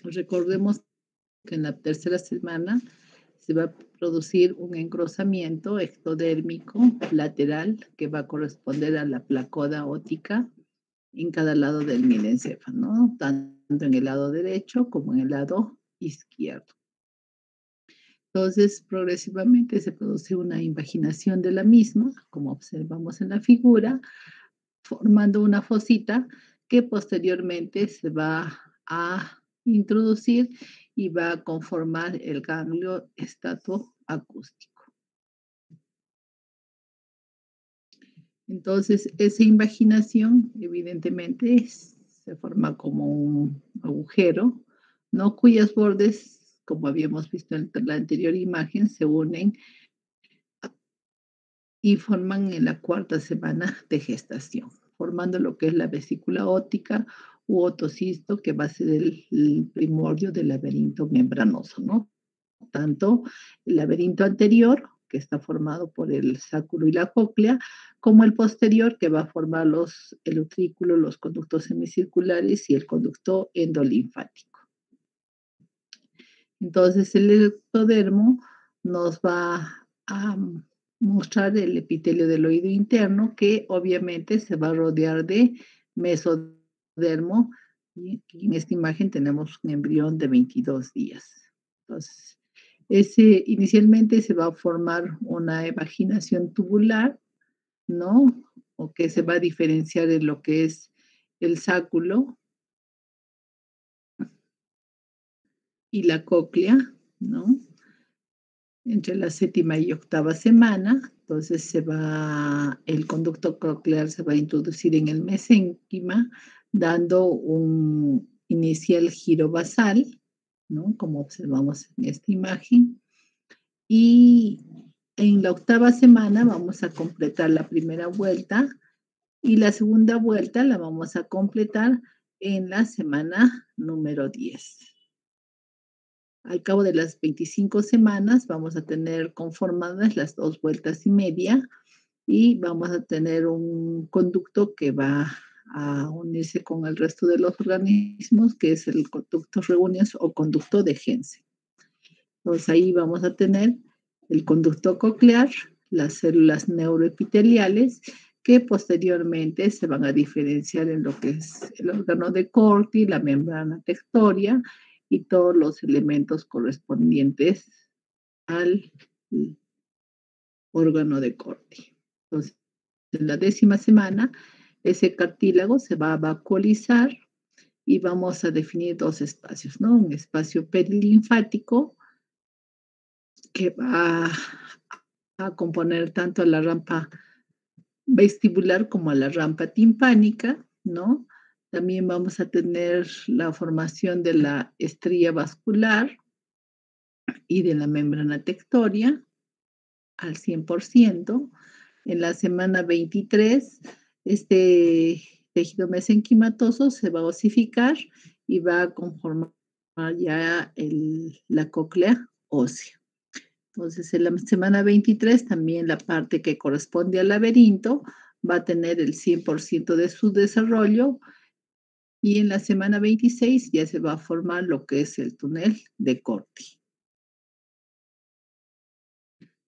recordemos que en la tercera semana se va a producir un engrosamiento ectodérmico lateral que va a corresponder a la placoda óptica en cada lado del mielencéfalo, ¿no? Tanto en el lado derecho como en el lado izquierdo. Entonces, progresivamente se produce una invaginación de la misma, como observamos en la figura, formando una fosita que posteriormente se va a introducir y va a conformar el ganglio estatoacústico. Entonces, esa invaginación, evidentemente, se forma como un agujero, ¿no? Cuyos bordes, como habíamos visto en la anterior imagen, se unen y forman en la cuarta semana de gestación, formando lo que es la vesícula óptica u otocisto, que va a ser el primordio del laberinto membranoso, ¿no? Tanto el laberinto anterior, que está formado por el sacuro y la cóclea, como el posterior, que va a formar el utrículo, los conductos semicirculares y el conducto endolinfático. Entonces, el ectodermo nos va a mostrar el epitelio del oído interno, que obviamente se va a rodear de mesodermo. Y en esta imagen tenemos un embrión de 22 días. Entonces, inicialmente se va a formar una evaginación tubular, ¿no? O que se va a diferenciar en lo que es el sáculo y la cóclea, ¿no? Entre la séptima y octava semana. Entonces el conducto coclear se va a introducir en el mesénquima, dando un inicial giro basal, ¿no? Como observamos en esta imagen. Y en la octava semana vamos a completar la primera vuelta y la segunda vuelta la vamos a completar en la semana número 10. Al cabo de las 25 semanas vamos a tener conformadas las 2 vueltas y media y vamos a tener un conducto que va a unirse con el resto de los organismos, que es el conducto Regunius o conducto de Hense. Entonces ahí vamos a tener el conducto coclear, las células neuroepiteliales, que posteriormente se van a diferenciar en lo que es el órgano de Corti, la membrana tectoria y todos los elementos correspondientes al órgano de Corti. Entonces, en la 10ª semana, ese cartílago se va a vacuolizar y vamos a definir 2 espacios, ¿no? Un espacio perilinfático que va a componer tanto a la rampa vestibular como a la rampa timpánica, ¿no? También vamos a tener la formación de la estría vascular y de la membrana tectoria al 100%. En la semana 23, este tejido mesenquimatoso se va a osificar y va a conformar ya la cóclea ósea. Entonces, en la semana 23 también la parte que corresponde al laberinto va a tener el 100% de su desarrollo y en la semana 26 ya se va a formar lo que es el túnel de Corti.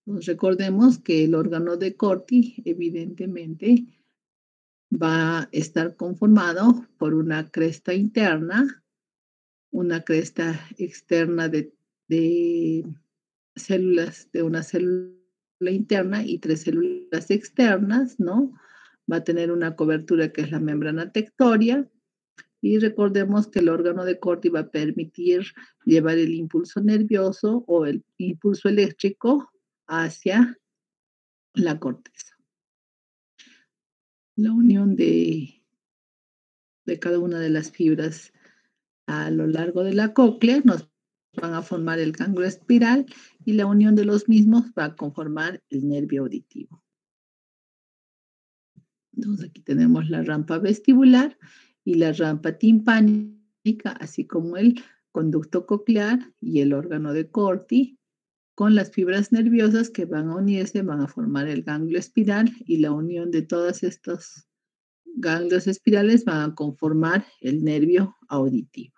Nos recordemos que el órgano de Corti evidentemente va a estar conformado por una cresta interna, una cresta externa de células, de una célula interna y 3 células externas, ¿no? Va a tener una cobertura que es la membrana tectoria y recordemos que el órgano de Corti va a permitir llevar el impulso nervioso o el impulso eléctrico hacia la corteza. La unión de cada una de las fibras a lo largo de la cóclea nos van a formar el ganglio espiral y la unión de los mismos va a conformar el nervio auditivo. Entonces aquí tenemos la rampa vestibular y la rampa timpánica, así como el conducto coclear y el órgano de Corti con las fibras nerviosas que van a unirse, van a formar el ganglio espiral y la unión de todos estos ganglios espirales van a conformar el nervio auditivo.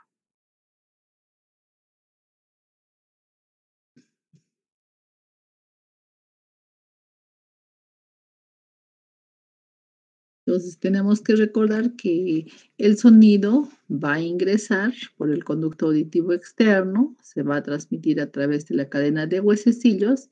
Entonces tenemos que recordar que el sonido va a ingresar por el conducto auditivo externo, se va a transmitir a través de la cadena de huesecillos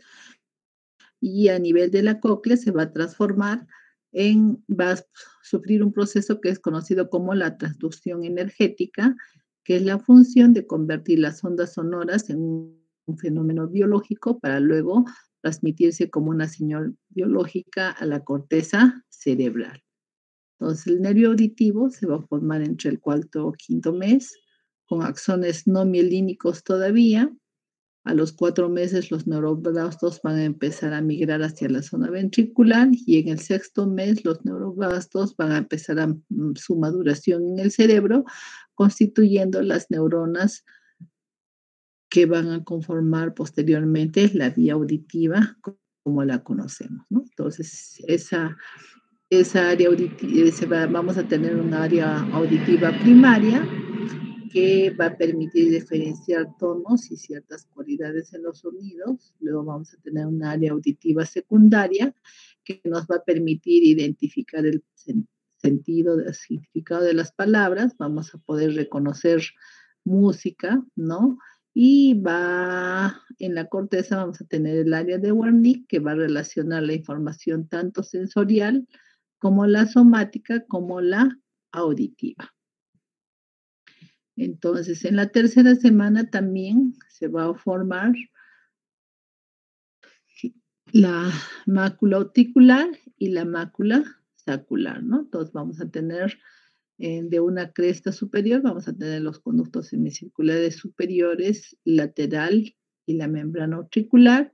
y a nivel de la cóclea se va a transformar va a sufrir un proceso que es conocido como la transducción energética, que es la función de convertir las ondas sonoras en un fenómeno biológico para luego transmitirse como una señal biológica a la corteza cerebral. Entonces, el nervio auditivo se va a formar entre el cuarto o quinto mes, con axones no mielínicos todavía. A los 4 meses, los neuroblastos van a empezar a migrar hacia la zona ventricular y en el sexto mes, los neuroblastos van a empezar su maduración en el cerebro, constituyendo las neuronas que van a conformar posteriormente la vía auditiva como la conocemos, ¿no? Entonces, esa área auditiva, vamos a tener un área auditiva primaria que va a permitir diferenciar tonos y ciertas cualidades en los sonidos. Luego vamos a tener un área auditiva secundaria que nos va a permitir identificar el sentido, el significado de las palabras. Vamos a poder reconocer música, ¿no? Y en la corteza vamos a tener el área de Wernicke que va a relacionar la información tanto sensorial como la somática, como la auditiva. Entonces, en la tercera semana también se va a formar la mácula auricular y la mácula saccular, ¿no? Entonces vamos a tener de una cresta superior, vamos a tener los conductos semicirculares superiores, lateral y la membrana auricular.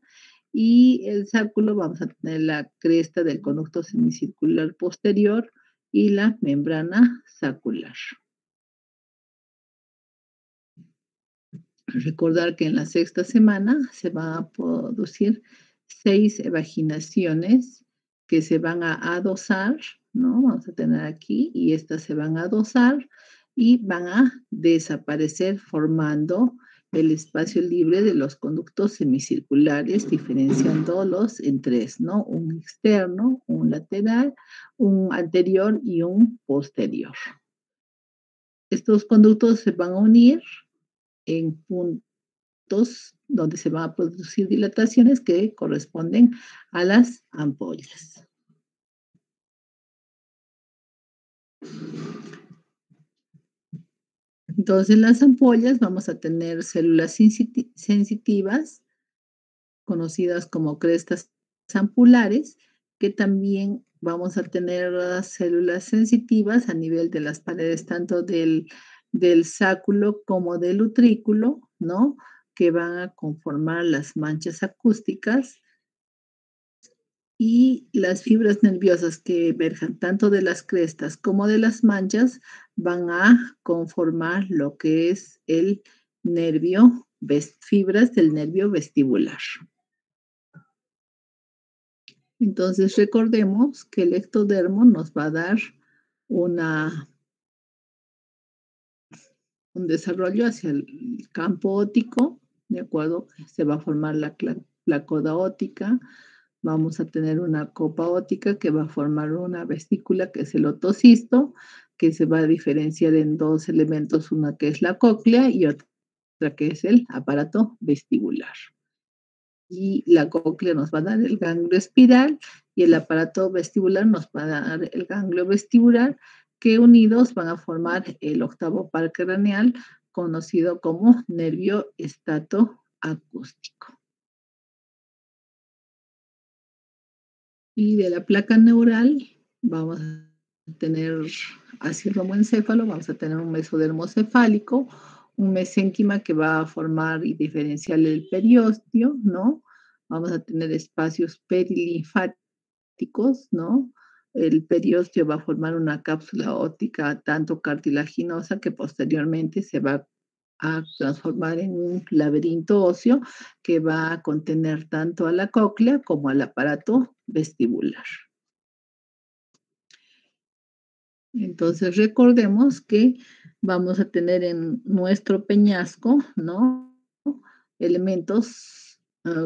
Y el sacculo vamos a tener la cresta del conducto semicircular posterior y la membrana saccular. Recordar que en la sexta semana se van a producir 6 evaginaciones que se van a adosar, ¿no? Vamos a tener aquí, y estas se van a adosar y van a desaparecer formando el espacio libre de los conductos semicirculares, diferenciándolos en 3, ¿no? Un externo, un lateral, un anterior y un posterior. Estos conductos se van a unir en puntos donde se van a producir dilataciones que corresponden a las ampollas. Entonces, en las ampollas vamos a tener células sensitivas, conocidas como crestas ampulares, que también vamos a tener las células sensitivas a nivel de las paredes, tanto del sáculo como del utrículo, ¿no? Que van a conformar las manchas acústicas y las fibras nerviosas que emerjan tanto de las crestas como de las manchas van a conformar lo que es el nervio, fibras del nervio vestibular. Entonces recordemos que el ectodermo nos va a dar una, un desarrollo hacia el campo óptico, ¿de acuerdo? Se va a formar la coda óptica, vamos a tener una copa óptica que va a formar una vesícula que es el otocisto, que se va a diferenciar en 2 elementos, una que es la cóclea y otra que es el aparato vestibular. Y la cóclea nos va a dar el ganglio espiral y el aparato vestibular nos va a dar el ganglio vestibular, que unidos van a formar el octavo par craneal, conocido como nervio estatoacústico. Y de la placa neural vamos a tener hacia el romoencéfalo, vamos a tener un mesodermo cefálico, un mesénquima que va a formar y diferenciar el periósteo, ¿no? Vamos a tener espacios perilinfáticos, ¿no? El periósteo va a formar una cápsula óptica tanto cartilaginosa que posteriormente se va a a transformar en un laberinto óseo que va a contener tanto a la cóclea como al aparato vestibular. Entonces, recordemos que vamos a tener en nuestro peñasco, ¿no? Elementos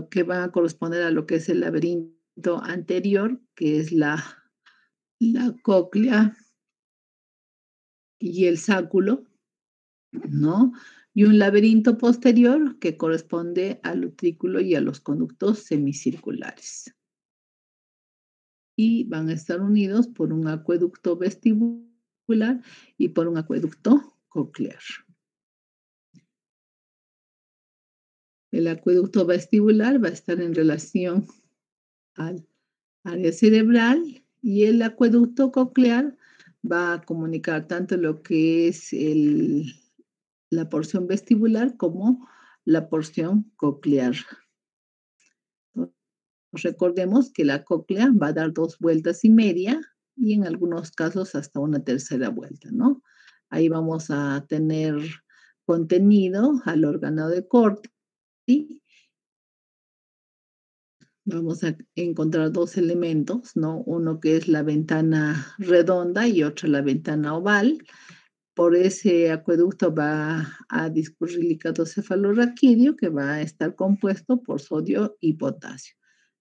que van a corresponder a lo que es el laberinto anterior, que es la cóclea y el sáculo, ¿no? Y un laberinto posterior que corresponde al utrículo y a los conductos semicirculares. Y van a estar unidos por un acueducto vestibular y por un acueducto coclear. El acueducto vestibular va a estar en relación al área cerebral y el acueducto coclear va a comunicar tanto lo que es la porción vestibular como la porción coclear. Recordemos que la cóclea va a dar 2 vueltas y media y en algunos casos hasta una tercera vuelta, ¿no? Ahí vamos a tener contenido al órgano de Corti. Vamos a encontrar 2 elementos, ¿no? Uno que es la ventana redonda y otro la ventana oval. Por ese acueducto va a discurrir líquido cefalorraquídeo que va a estar compuesto por sodio y potasio.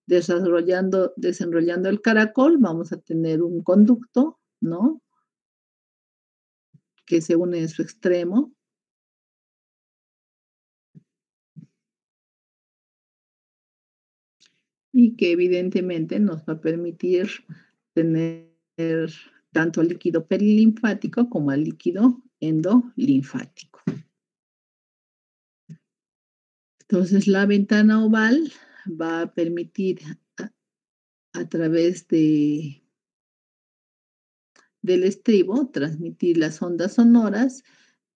Desenrollando el caracol, vamos a tener un conducto, ¿no? Que se une en su extremo. Y que evidentemente nos va a permitir tener tanto al líquido perilinfático como al líquido endolinfático. Entonces, la ventana oval va a permitir a través del estribo transmitir las ondas sonoras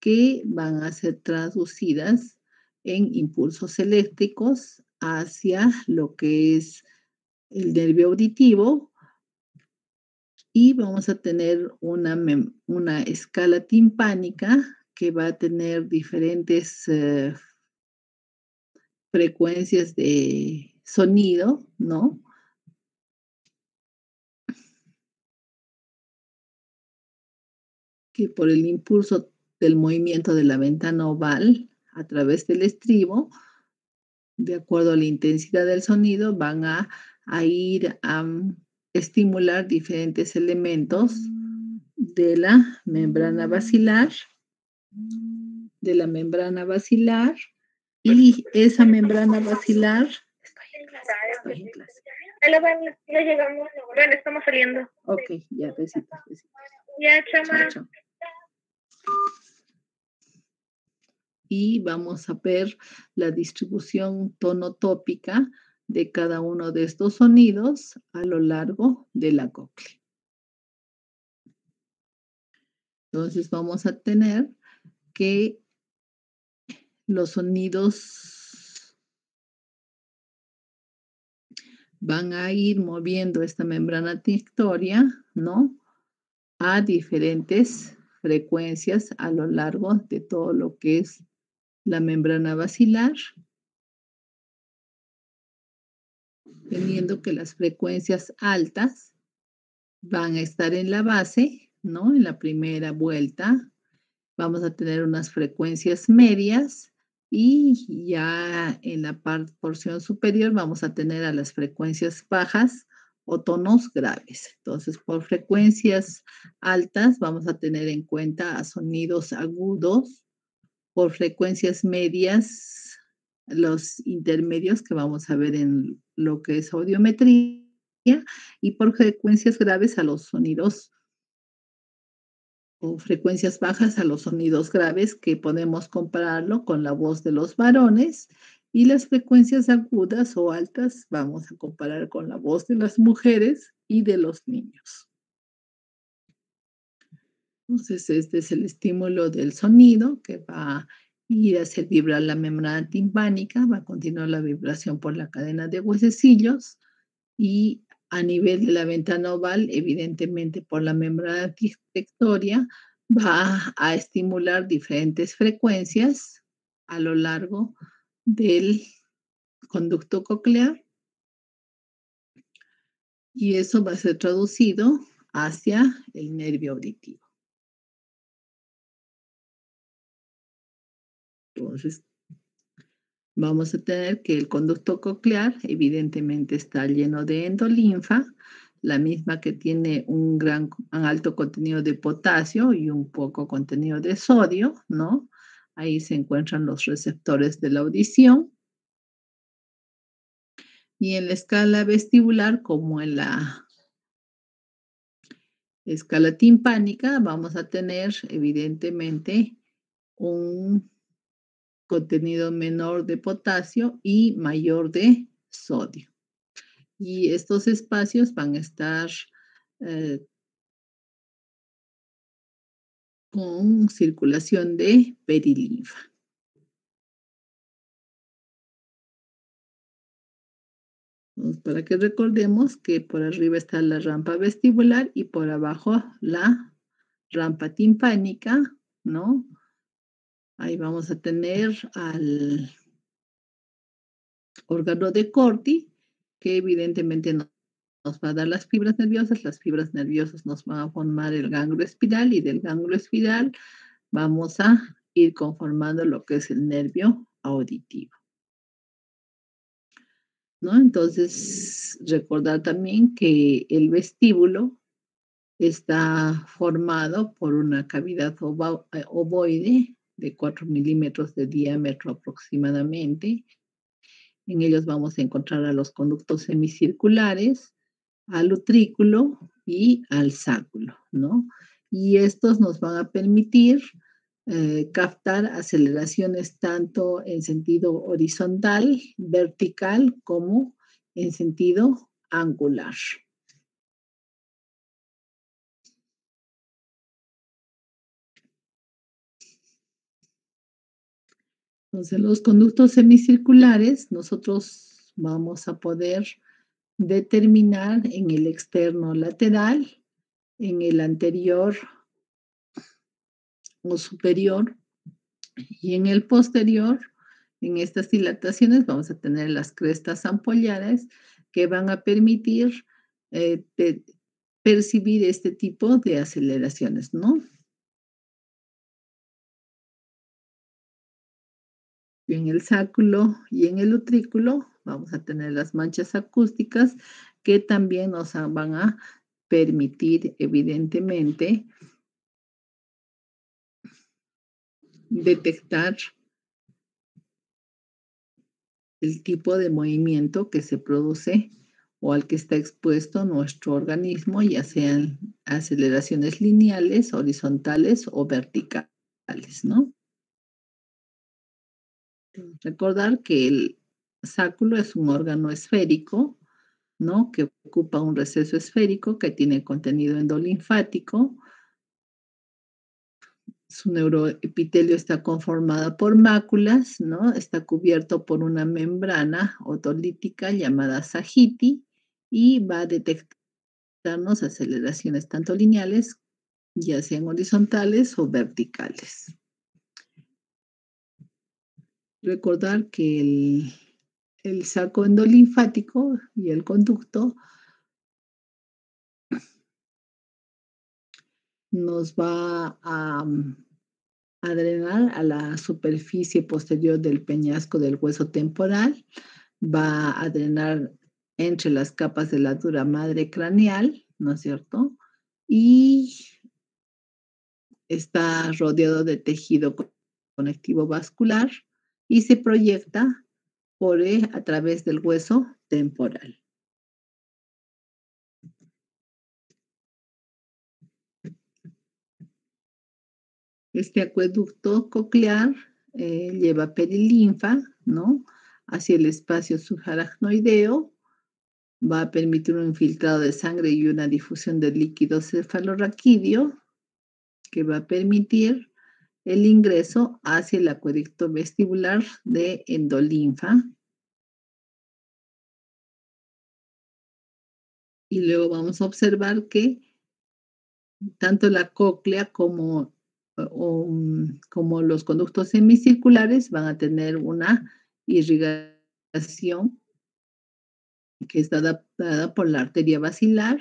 que van a ser traducidas en impulsos eléctricos hacia lo que es el nervio auditivo y vamos a tener una escala timpánica que va a tener diferentes frecuencias de sonido, ¿no? Que por el impulso del movimiento de la ventana oval a través del estribo, de acuerdo a la intensidad del sonido, van a ir a estimular diferentes elementos de la membrana basilar, y esa membrana basilar. Estoy en clase. No llegamos, bueno, estamos saliendo. Ok, ya, besitos. Ya, chama. Chao. Y vamos a ver la distribución tonotópica de cada uno de estos sonidos a lo largo de la cóclea. Entonces vamos a tener que los sonidos van a ir moviendo esta membrana tictoria, ¿no? A diferentes frecuencias a lo largo de todo lo que es la membrana basilar, teniendo que las frecuencias altas van a estar en la base, ¿no? En la primera vuelta vamos a tener unas frecuencias medias y ya en la porción superior vamos a tener a las frecuencias bajas o tonos graves. Entonces, por frecuencias altas vamos a tener en cuenta a sonidos agudos, por frecuencias medias, los intermedios que vamos a ver en lo que es audiometría, y por frecuencias graves a los sonidos o frecuencias bajas a los sonidos graves, que podemos compararlo con la voz de los varones, y las frecuencias agudas o altas vamos a comparar con la voz de las mujeres y de los niños. Entonces, este es el estímulo del sonido que va a ir a hacer vibrar la membrana timpánica, va a continuar la vibración por la cadena de huesecillos y a nivel de la ventana oval, evidentemente por la membrana tictoria, va a estimular diferentes frecuencias a lo largo del conducto coclear y eso va a ser traducido hacia el nervio auditivo. Entonces, vamos a tener que el conducto coclear evidentemente está lleno de endolinfa, la misma que tiene un alto contenido de potasio y un poco contenido de sodio, ¿no? Ahí se encuentran los receptores de la audición. Y en la escala vestibular, como en la escala timpánica, vamos a tener evidentemente un contenido menor de potasio y mayor de sodio. Y estos espacios van a estar con circulación de perilinfa. Para que recordemos que por arriba está la rampa vestibular y por abajo la rampa timpánica, ¿no? Ahí vamos a tener al órgano de Corti, que evidentemente nos va a dar las fibras nerviosas nos van a formar el ganglio espiral y del ganglio espiral vamos a ir conformando lo que es el nervio auditivo, ¿no? Entonces, recordar también que el vestíbulo está formado por una cavidad ovoide de 4 milímetros de diámetro aproximadamente. En ellos vamos a encontrar a los conductos semicirculares, al utrículo y al sáculo, ¿no? Y estos nos van a permitir captar aceleraciones tanto en sentido horizontal, vertical, como en sentido angular. Entonces, los conductos semicirculares, nosotros vamos a poder determinar en el externo lateral, en el anterior o superior y en el posterior. En estas dilataciones vamos a tener las crestas ampollares que van a permitir percibir este tipo de aceleraciones, ¿no? En el sáculo y en el utrículo vamos a tener las manchas acústicas que también nos van a permitir, evidentemente, detectar el tipo de movimiento que se produce o al que está expuesto nuestro organismo, ya sean aceleraciones lineales, horizontales o verticales, ¿no? Recordar que el sáculo es un órgano esférico, ¿no? Que ocupa un receso esférico que tiene contenido endolinfático. Su neuroepitelio está conformado por máculas, ¿no? Está cubierto por una membrana otolítica llamada sagiti y va a detectarnos aceleraciones tanto lineales, ya sean horizontales o verticales. Recordar que el saco endolinfático y el conducto nos va a drenar a la superficie posterior del peñasco del hueso temporal, va a drenar entre las capas de la dura madre craneal, ¿no es cierto? Y está rodeado de tejido conectivo vascular y se proyecta a través del hueso temporal. Este acueducto coclear lleva perilinfa, ¿no? Hacia el espacio subaracnoideo, va a permitir un infiltrado de sangre y una difusión del líquido cefalorraquídeo que va a permitir el ingreso hacia el acueducto vestibular de endolinfa. Y luego vamos a observar que tanto la cóclea como como los conductos semicirculares van a tener una irrigación que está adaptada por la arteria basilar,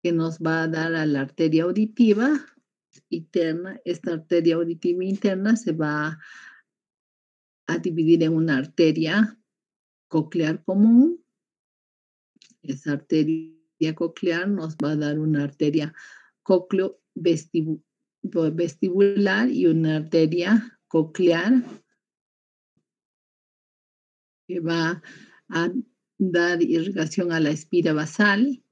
que nos va a dar a la arteria auditiva interna. Esta arteria auditiva interna se va a dividir en una arteria coclear común. Esa arteria coclear nos va a dar una arteria cocleo-vestibular y una arteria coclear que va a dar irrigación a la espira basal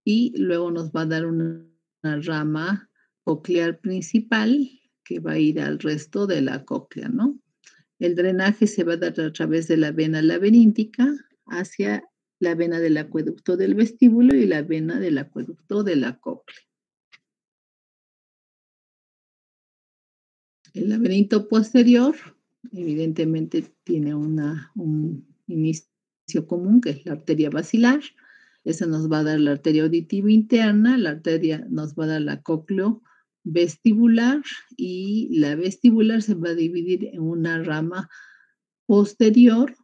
y luego nos va a dar una rama coclear principal que va a ir al resto de la cóclea, ¿no? El drenaje se va a dar a través de la vena laberíntica hacia la vena del acueducto del vestíbulo y la vena del acueducto de la cóclea. El laberinto posterior, evidentemente, tiene un inicio común, que es la arteria basilar. Esa nos va a dar la arteria auditiva interna, la arteria nos va a dar la cócleo vestibular y la vestibular se va a dividir en una rama posterior,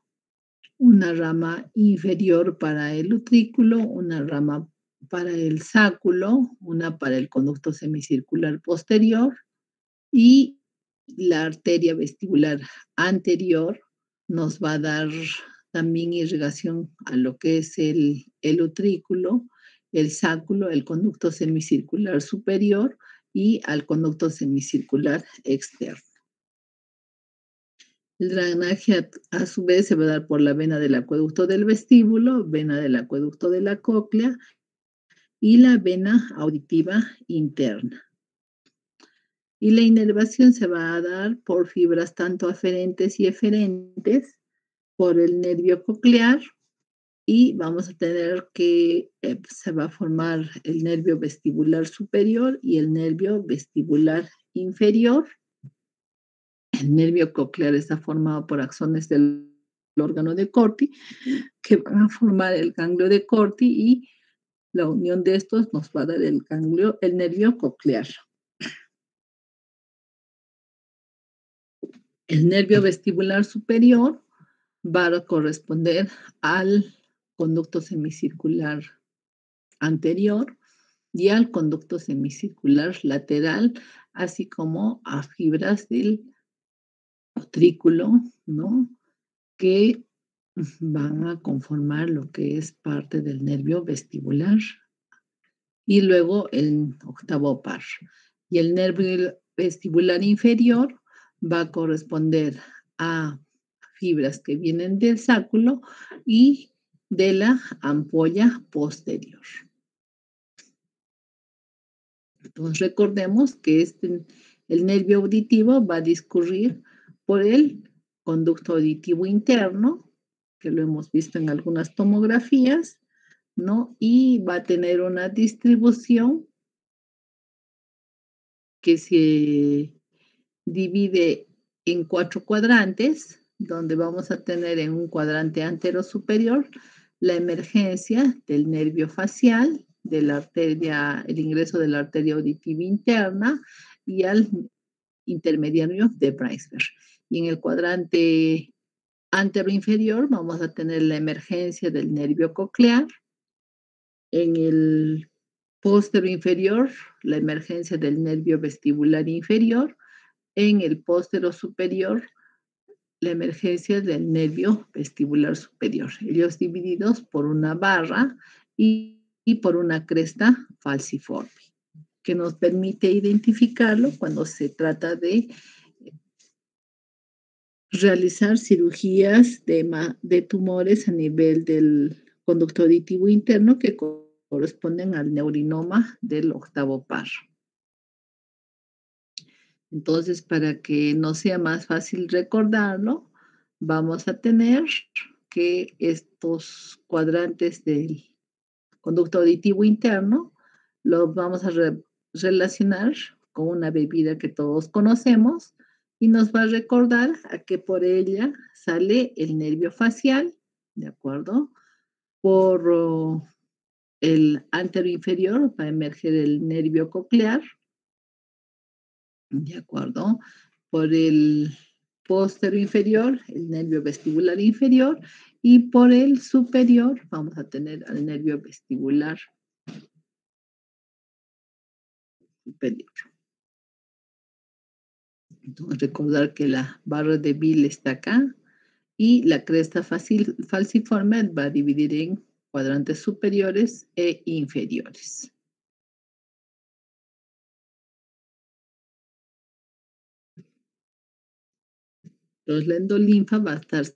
una rama inferior para el utrículo, una rama para el sáculo, una para el conducto semicircular posterior y la arteria vestibular anterior nos va a dar también irrigación a lo que es el utrículo, el sáculo, el conducto semicircular superior y al conducto semicircular externo. El drenaje a su vez se va a dar por la vena del acueducto del vestíbulo, vena del acueducto de la cóclea y la vena auditiva interna. Y la inervación se va a dar por fibras tanto aferentes y eferentes, por el nervio coclear, y vamos a tener que se va a formar el nervio vestibular superior y el nervio vestibular inferior. El nervio coclear está formado por axones del órgano de Corti, que van a formar el ganglio de Corti y la unión de estos nos va a dar el nervio coclear. El nervio vestibular superior va a corresponder al conducto semicircular anterior y al conducto semicircular lateral, así como a fibras del utrículo, ¿no? Que van a conformar lo que es parte del nervio vestibular y luego el octavo par. Y el nervio vestibular inferior va a corresponder a fibras que vienen del sáculo y de la ampolla posterior. Entonces recordemos que el nervio auditivo va a discurrir por el conducto auditivo interno, que lo hemos visto en algunas tomografías, ¿no? Y va a tener una distribución que se divide en 4 cuadrantes, donde vamos a tener en un cuadrante antero superior la emergencia del nervio facial, de la arteria, el ingreso de la arteria auditiva interna y al intermediario de Breisberg. Y en el cuadrante antero inferior vamos a tener la emergencia del nervio coclear. En el póstero inferior, la emergencia del nervio vestibular inferior. En el póstero superior, la emergencia del nervio vestibular superior. Ellos divididos por una barra y por una cresta falciforme, que nos permite identificarlo cuando se trata de realizar cirugías de tumores a nivel del conducto auditivo interno que corresponden al neurinoma del octavo par. Entonces, para que nos sea más fácil recordarlo, vamos a tener que estos cuadrantes del conducto auditivo interno los vamos a relacionar con una bebida que todos conocemos y nos va a recordar a que por ella sale el nervio facial, ¿de acuerdo? Por el antero inferior va a emerger el nervio coclear ¿de acuerdo? Por el póstero inferior, el nervio vestibular inferior, y por el superior vamos a tener al nervio vestibular superior. Entonces, recordar que la barra de Bill está acá y la cresta falciforme va a dividir en cuadrantes superiores e inferiores. Entonces, la endolinfa va a estar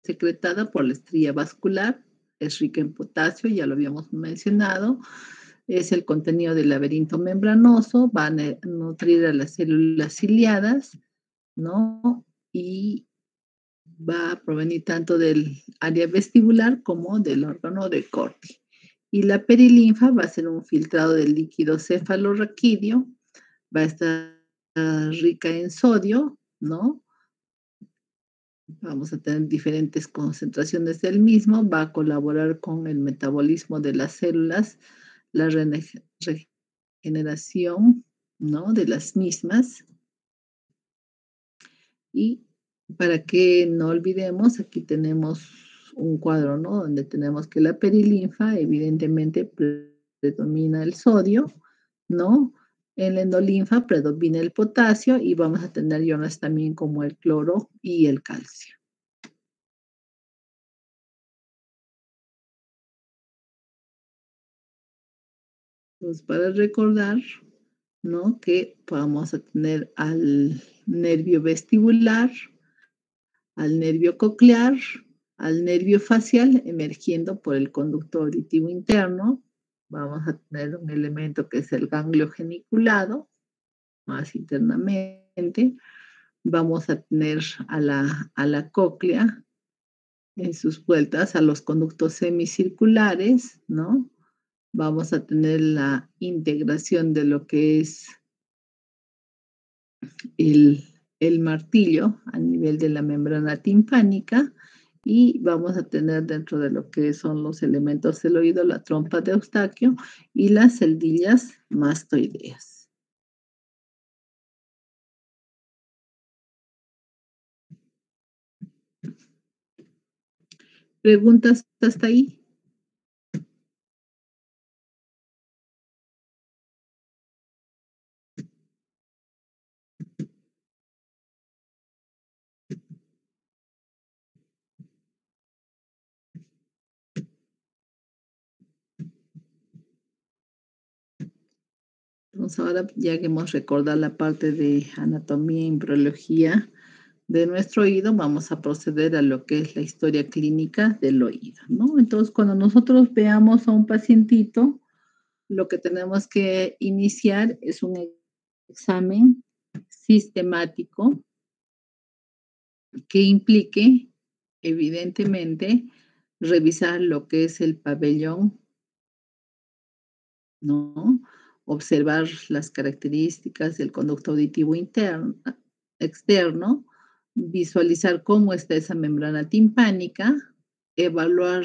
secretada por la estría vascular, es rica en potasio, ya lo habíamos mencionado, es el contenido del laberinto membranoso, va a nutrir a las células ciliadas, ¿no? Y va a provenir tanto del área vestibular como del órgano de Corti. Y la perilinfa va a ser un filtrado del líquido cefalorraquídeo, va a estar rica en sodio, ¿no? Vamos a tener diferentes concentraciones del mismo, va a colaborar con el metabolismo de las células, la regeneración, ¿no? De las mismas. Y para que no olvidemos, aquí tenemos un cuadro, ¿no? Donde tenemos que la perilinfa, evidentemente, predomina el sodio, ¿no? En la endolinfa predomina el potasio y vamos a tener iones también como el cloro y el calcio. Entonces, para recordar, ¿no? Que vamos a tener al nervio vestibular, al nervio coclear, al nervio facial emergiendo por el conducto auditivo interno. Vamos a tener un elemento que es el ganglio geniculado, más internamente. Vamos a tener a la cóclea en sus vueltas a los conductos semicirculares, ¿no? Vamos a tener la integración de lo que es el, el martillo a nivel de la membrana timpánica y vamos a tener dentro de lo que son los elementos del oído la trompa de Eustaquio y las celdillas mastoideas. ¿Preguntas hasta ahí? Entonces ahora ya que hemos recordado la parte de anatomía y embriología de nuestro oído, vamos a proceder a lo que es la historia clínica del oído, ¿no? Entonces, cuando nosotros veamos a un pacientito, lo que tenemos que iniciar es un examen sistemático que implique, evidentemente, revisar lo que es el pabellón, ¿no? Observar las características del conducto auditivo interno, externo, visualizar cómo está esa membrana timpánica, evaluar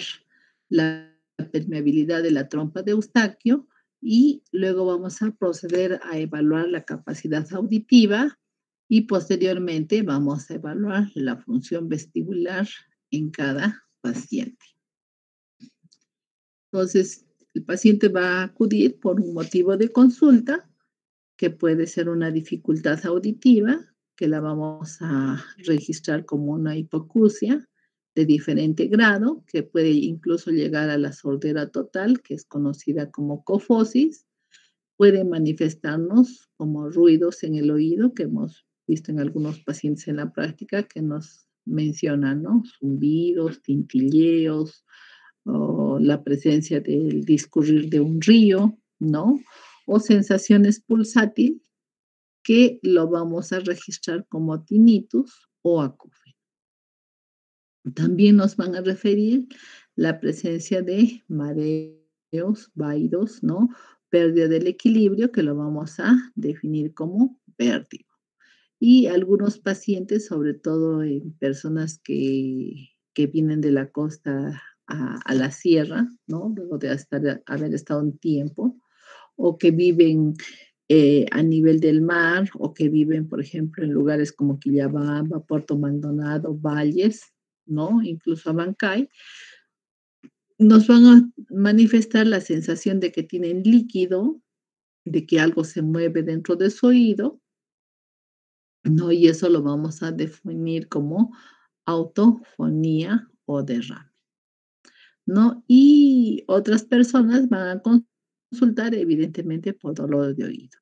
la permeabilidad de la trompa de Eustaquio y luego vamos a proceder a evaluar la capacidad auditiva y posteriormente vamos a evaluar la función vestibular en cada paciente. Entonces, el paciente va a acudir por un motivo de consulta, que puede ser una dificultad auditiva, que la vamos a registrar como una hipoacusia de diferente grado, que puede incluso llegar a la sordera total, que es conocida como cofosis. Puede manifestarnos como ruidos en el oído, que hemos visto en algunos pacientes en la práctica, que nos mencionan, ¿no? Zumbidos, tintilleos, o la presencia del discurrir de un río, ¿no? O sensaciones pulsátil que lo vamos a registrar como tinnitus o acúfeno. También nos van a referir la presencia de mareos, vaídos, ¿no? Pérdida del equilibrio, que lo vamos a definir como vértigo. Y algunos pacientes, sobre todo en personas que vienen de la costa a la sierra, ¿no? Luego de haber estado un tiempo, o que viven a nivel del mar o que viven, por ejemplo, en lugares como Quillabamba, Puerto Maldonado, Valles, ¿no? Incluso Abancay, nos van a manifestar la sensación de que tienen líquido, de que algo se mueve dentro de su oído, ¿no? Y eso lo vamos a definir como autofonía o derrame, ¿no? Y otras personas van a consultar, evidentemente, por dolor de oído.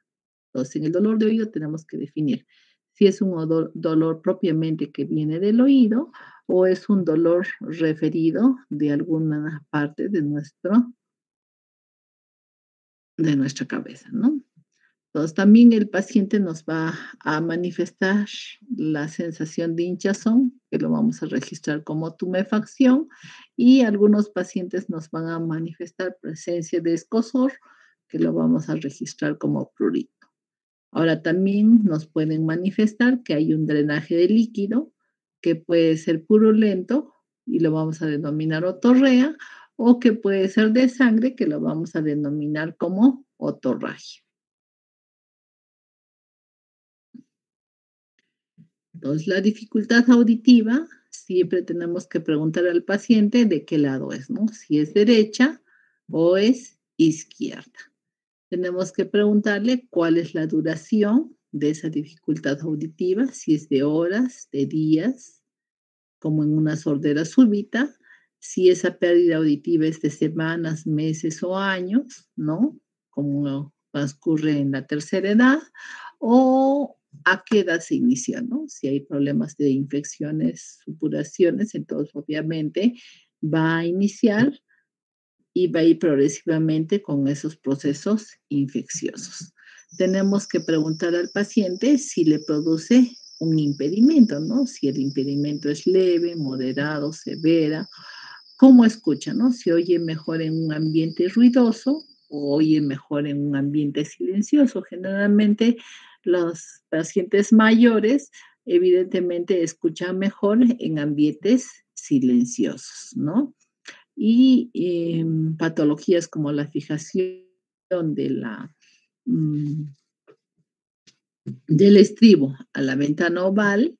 Entonces, en el dolor de oído tenemos que definir si es un dolor propiamente que viene del oído o es un dolor referido de alguna parte de nuestra cabeza, ¿no? Entonces, también el paciente nos va a manifestar la sensación de hinchazón, que lo vamos a registrar como tumefacción, y algunos pacientes nos van a manifestar presencia de escozor, que lo vamos a registrar como prurito. Ahora también nos pueden manifestar que hay un drenaje de líquido que puede ser purulento y lo vamos a denominar otorrea, o que puede ser de sangre que lo vamos a denominar como otorragia. Entonces, la dificultad auditiva, siempre tenemos que preguntar al paciente de qué lado es, ¿no? Si es derecha o es izquierda. Tenemos que preguntarle cuál es la duración de esa dificultad auditiva, si es de horas, de días, como en una sordera súbita, si esa pérdida auditiva es de semanas, meses o años, ¿no? Como transcurre en la tercera edad, o a qué edad se inicia, ¿no? Si hay problemas de infecciones, supuraciones, entonces obviamente va a iniciar y va a ir progresivamente con esos procesos infecciosos. Tenemos que preguntar al paciente si le produce un impedimento, ¿no? Si el impedimento es leve, moderado, severa, cómo escucha, ¿no? Si oye mejor en un ambiente ruidoso o oye mejor en un ambiente silencioso. Generalmente los pacientes mayores evidentemente escuchan mejor en ambientes silenciosos, ¿no? Y patologías como la fijación de mm, del estribo a la ventana oval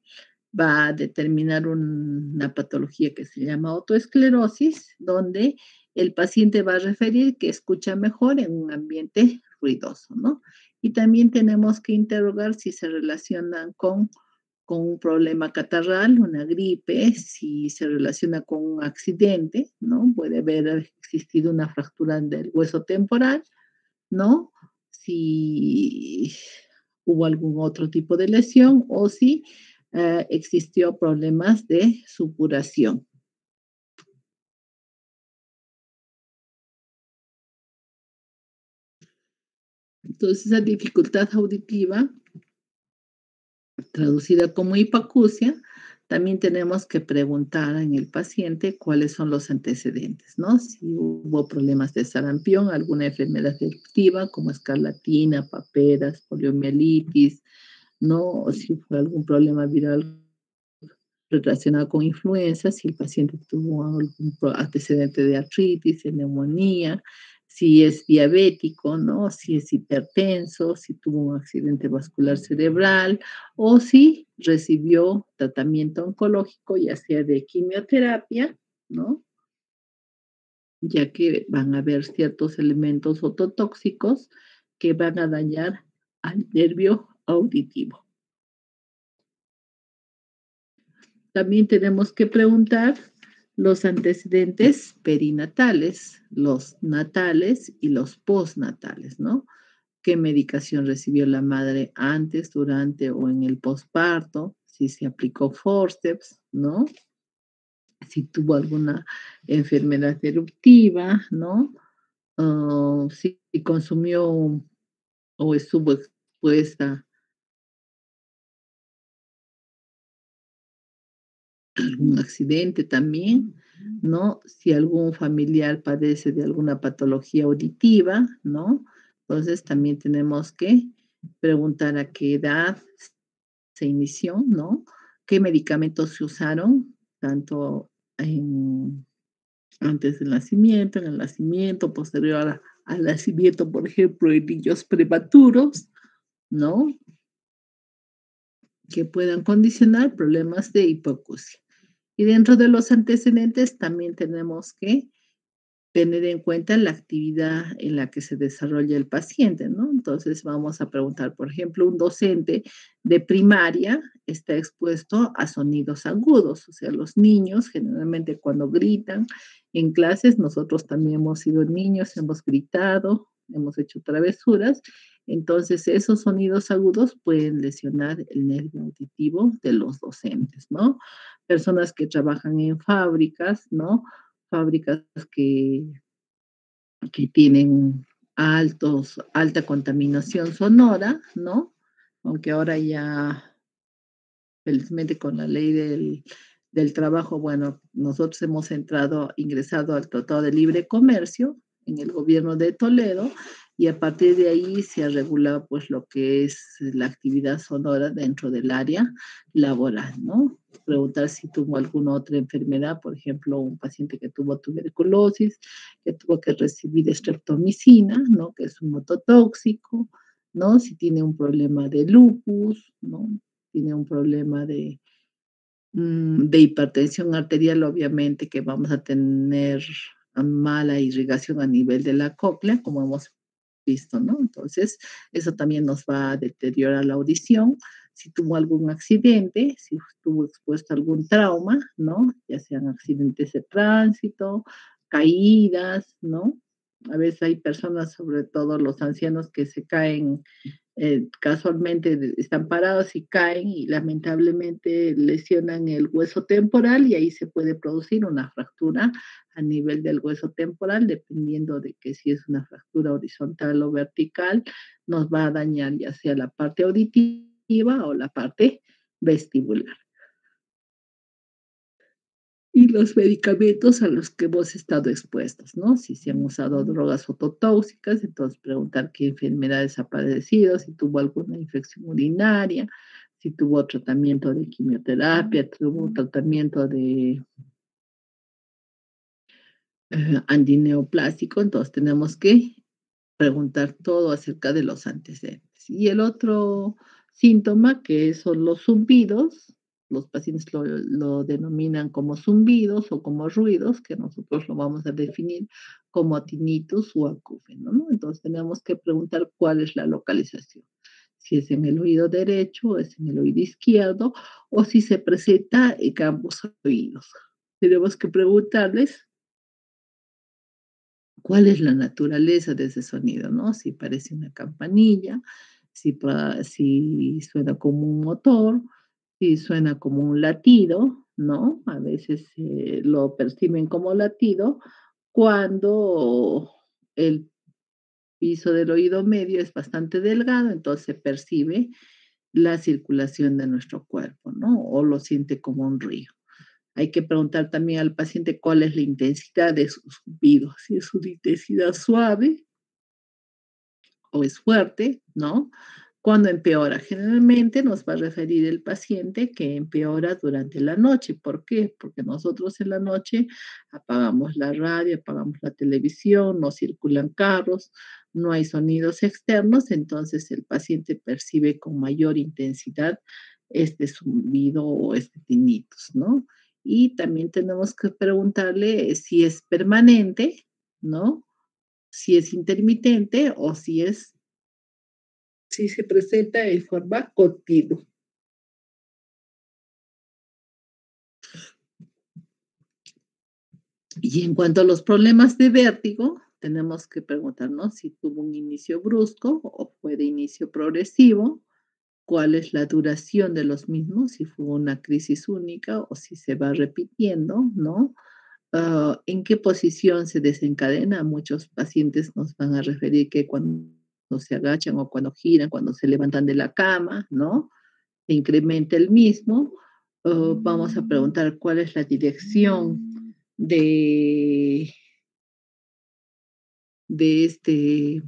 va a determinar una patología que se llama autoesclerosis, donde el paciente va a referir que escucha mejor en un ambiente ruidoso, ¿no? Y también tenemos que interrogar si se relacionan con un problema catarral, una gripe, si se relaciona con un accidente, ¿no? Puede haber existido una fractura del hueso temporal, ¿no? Si hubo algún otro tipo de lesión o si existió problemas de supuración. Entonces, esa dificultad auditiva traducida como hipacusia, también tenemos que preguntar en el paciente cuáles son los antecedentes, ¿no? Si hubo problemas de sarampión, alguna enfermedad infectiva como escarlatina, paperas, poliomielitis, ¿no? O si fue algún problema viral relacionado con influenza, si el paciente tuvo algún antecedente de artritis, de neumonía, si es diabético, ¿no? Si es hipertenso, si tuvo un accidente vascular cerebral o si recibió tratamiento oncológico, ya sea de quimioterapia, ¿no? Ya que van a haber ciertos elementos ototóxicos que van a dañar al nervio auditivo. También tenemos que preguntar los antecedentes perinatales, los natales y los postnatales, ¿no? ¿Qué medicación recibió la madre antes, durante o en el posparto? Si se aplicó forceps, ¿no? Si tuvo alguna enfermedad eruptiva, ¿no? Si consumió o estuvo expuesta algún accidente también, ¿no? Si algún familiar padece de alguna patología auditiva, ¿no? Entonces también tenemos que preguntar a qué edad se inició, ¿no? ¿Qué medicamentos se usaron, tanto en, antes del nacimiento, en el nacimiento, posterior al nacimiento, por ejemplo, en niños prematuros, ¿no? Que puedan condicionar problemas de hipoacusia. Y dentro de los antecedentes también tenemos que tener en cuenta la actividad en la que se desarrolla el paciente, ¿no? Entonces vamos a preguntar, por ejemplo, un docente de primaria está expuesto a sonidos agudos, o sea, los niños generalmente cuando gritan en clases, nosotros también hemos sido niños, hemos gritado, hemos hecho travesuras, entonces esos sonidos agudos pueden lesionar el nervio auditivo de los docentes, ¿no? Personas que trabajan en fábricas, ¿no? Fábricas que tienen alta contaminación sonora, ¿no? Aunque ahora ya, felizmente con la ley del trabajo, bueno, nosotros hemos ingresado al Tratado de Libre Comercio en el gobierno de Toledo y a partir de ahí se ha regulado pues lo que es la actividad sonora dentro del área laboral, ¿no? Preguntar si tuvo alguna otra enfermedad, por ejemplo, un paciente que tuvo tuberculosis, que tuvo que recibir streptomicina, ¿no? Que es un mototóxico, ¿no? Si tiene un problema de lupus, ¿no? Tiene un problema de hipertensión arterial, obviamente que vamos a tener mala irrigación a nivel de la cóclea, como hemos visto, ¿no? Entonces, eso también nos va a deteriorar la audición. Si tuvo algún accidente, si estuvo expuesto a algún trauma, ¿no? Ya sean accidentes de tránsito, caídas, ¿no? A veces hay personas, sobre todo los ancianos, que se caen casualmente están parados y caen y lamentablemente lesionan el hueso temporal y ahí se puede producir una fractura a nivel del hueso temporal, dependiendo de que si es una fractura horizontal o vertical, nos va a dañar ya sea la parte auditiva o la parte vestibular. Y los medicamentos a los que hemos estado expuestos, ¿no? Si se han usado drogas fototóxicas, entonces preguntar qué enfermedades ha padecido, si tuvo alguna infección urinaria, si tuvo tratamiento de quimioterapia, tuvo tratamiento de antineoplásico, entonces tenemos que preguntar todo acerca de los antecedentes. Y el otro síntoma, que son los zumbidos, los pacientes lo denominan como zumbidos o como ruidos, que nosotros lo vamos a definir como tinnitus o acúfeno, ¿no? Entonces tenemos que preguntar cuál es la localización, si es en el oído derecho, o es en el oído izquierdo, o si se presenta en ambos oídos. Tenemos que preguntarles cuál es la naturaleza de ese sonido, ¿no? Si parece una campanilla, si suena como un motor, si suena como un latido, ¿no? A veces lo perciben como latido cuando el piso del oído medio es bastante delgado, entonces se percibe la circulación de nuestro cuerpo, ¿no? O lo siente como un río. Hay que preguntar también al paciente cuál es la intensidad de su zumbido, si es una intensidad suave o es fuerte, ¿no? Cuando empeora, generalmente nos va a referir el paciente que empeora durante la noche. ¿Por qué? Porque nosotros en la noche apagamos la radio, apagamos la televisión, no circulan carros, no hay sonidos externos, entonces el paciente percibe con mayor intensidad este zumbido o este tinnitus, ¿no? Y también tenemos que preguntarle si es permanente, ¿no? Si es intermitente o si se presenta en forma continua. Y en cuanto a los problemas de vértigo, tenemos que preguntarnos si tuvo un inicio brusco o fue de inicio progresivo, cuál es la duración de los mismos, si fue una crisis única o si se va repitiendo, ¿no? ¿En qué posición se desencadena? Muchos pacientes nos van a referir que cuando se agachan o cuando giran, cuando se levantan de la cama, ¿no? Se incrementa el mismo. Vamos a preguntar cuál es la dirección de, de este,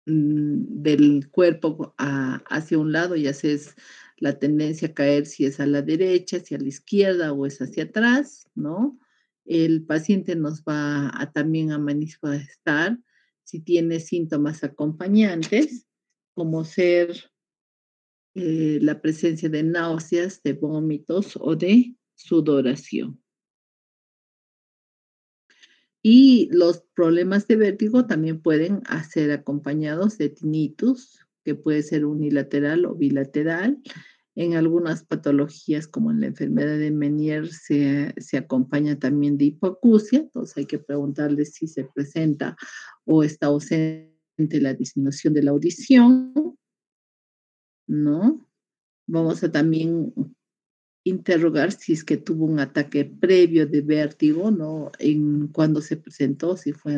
del cuerpo hacia un lado, ya sea es la tendencia a caer si es a la derecha, si a la izquierda o es hacia atrás, ¿no? El paciente nos va a también a manifestar si tiene síntomas acompañantes como ser la presencia de náuseas, de vómitos o de sudoración. Y los problemas de vértigo también pueden ser acompañados de tinnitus, que puede ser unilateral o bilateral. En algunas patologías, como en la enfermedad de Meniere, se acompaña también de hipoacusia, entonces hay que preguntarle si se presenta o está ausente la disminución de la audición, ¿no? Vamos a también interrogar si es que tuvo un ataque previo de vértigo, ¿no? En cuando se presentó, si fue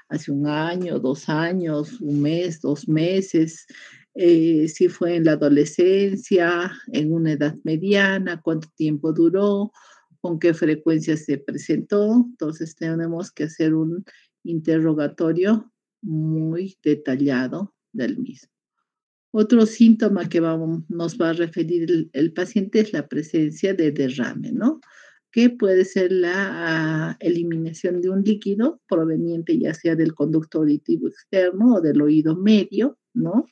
hace un año, 2 años, un mes, 2 meses, si fue en la adolescencia, en una edad mediana, cuánto tiempo duró, con qué frecuencia se presentó. Entonces tenemos que hacer un interrogatorio muy detallado del mismo. Otro síntoma que nos va a referir el paciente es la presencia de derrame, ¿no? Que puede ser la eliminación de un líquido proveniente ya sea del conducto auditivo externo o del oído medio, ¿no?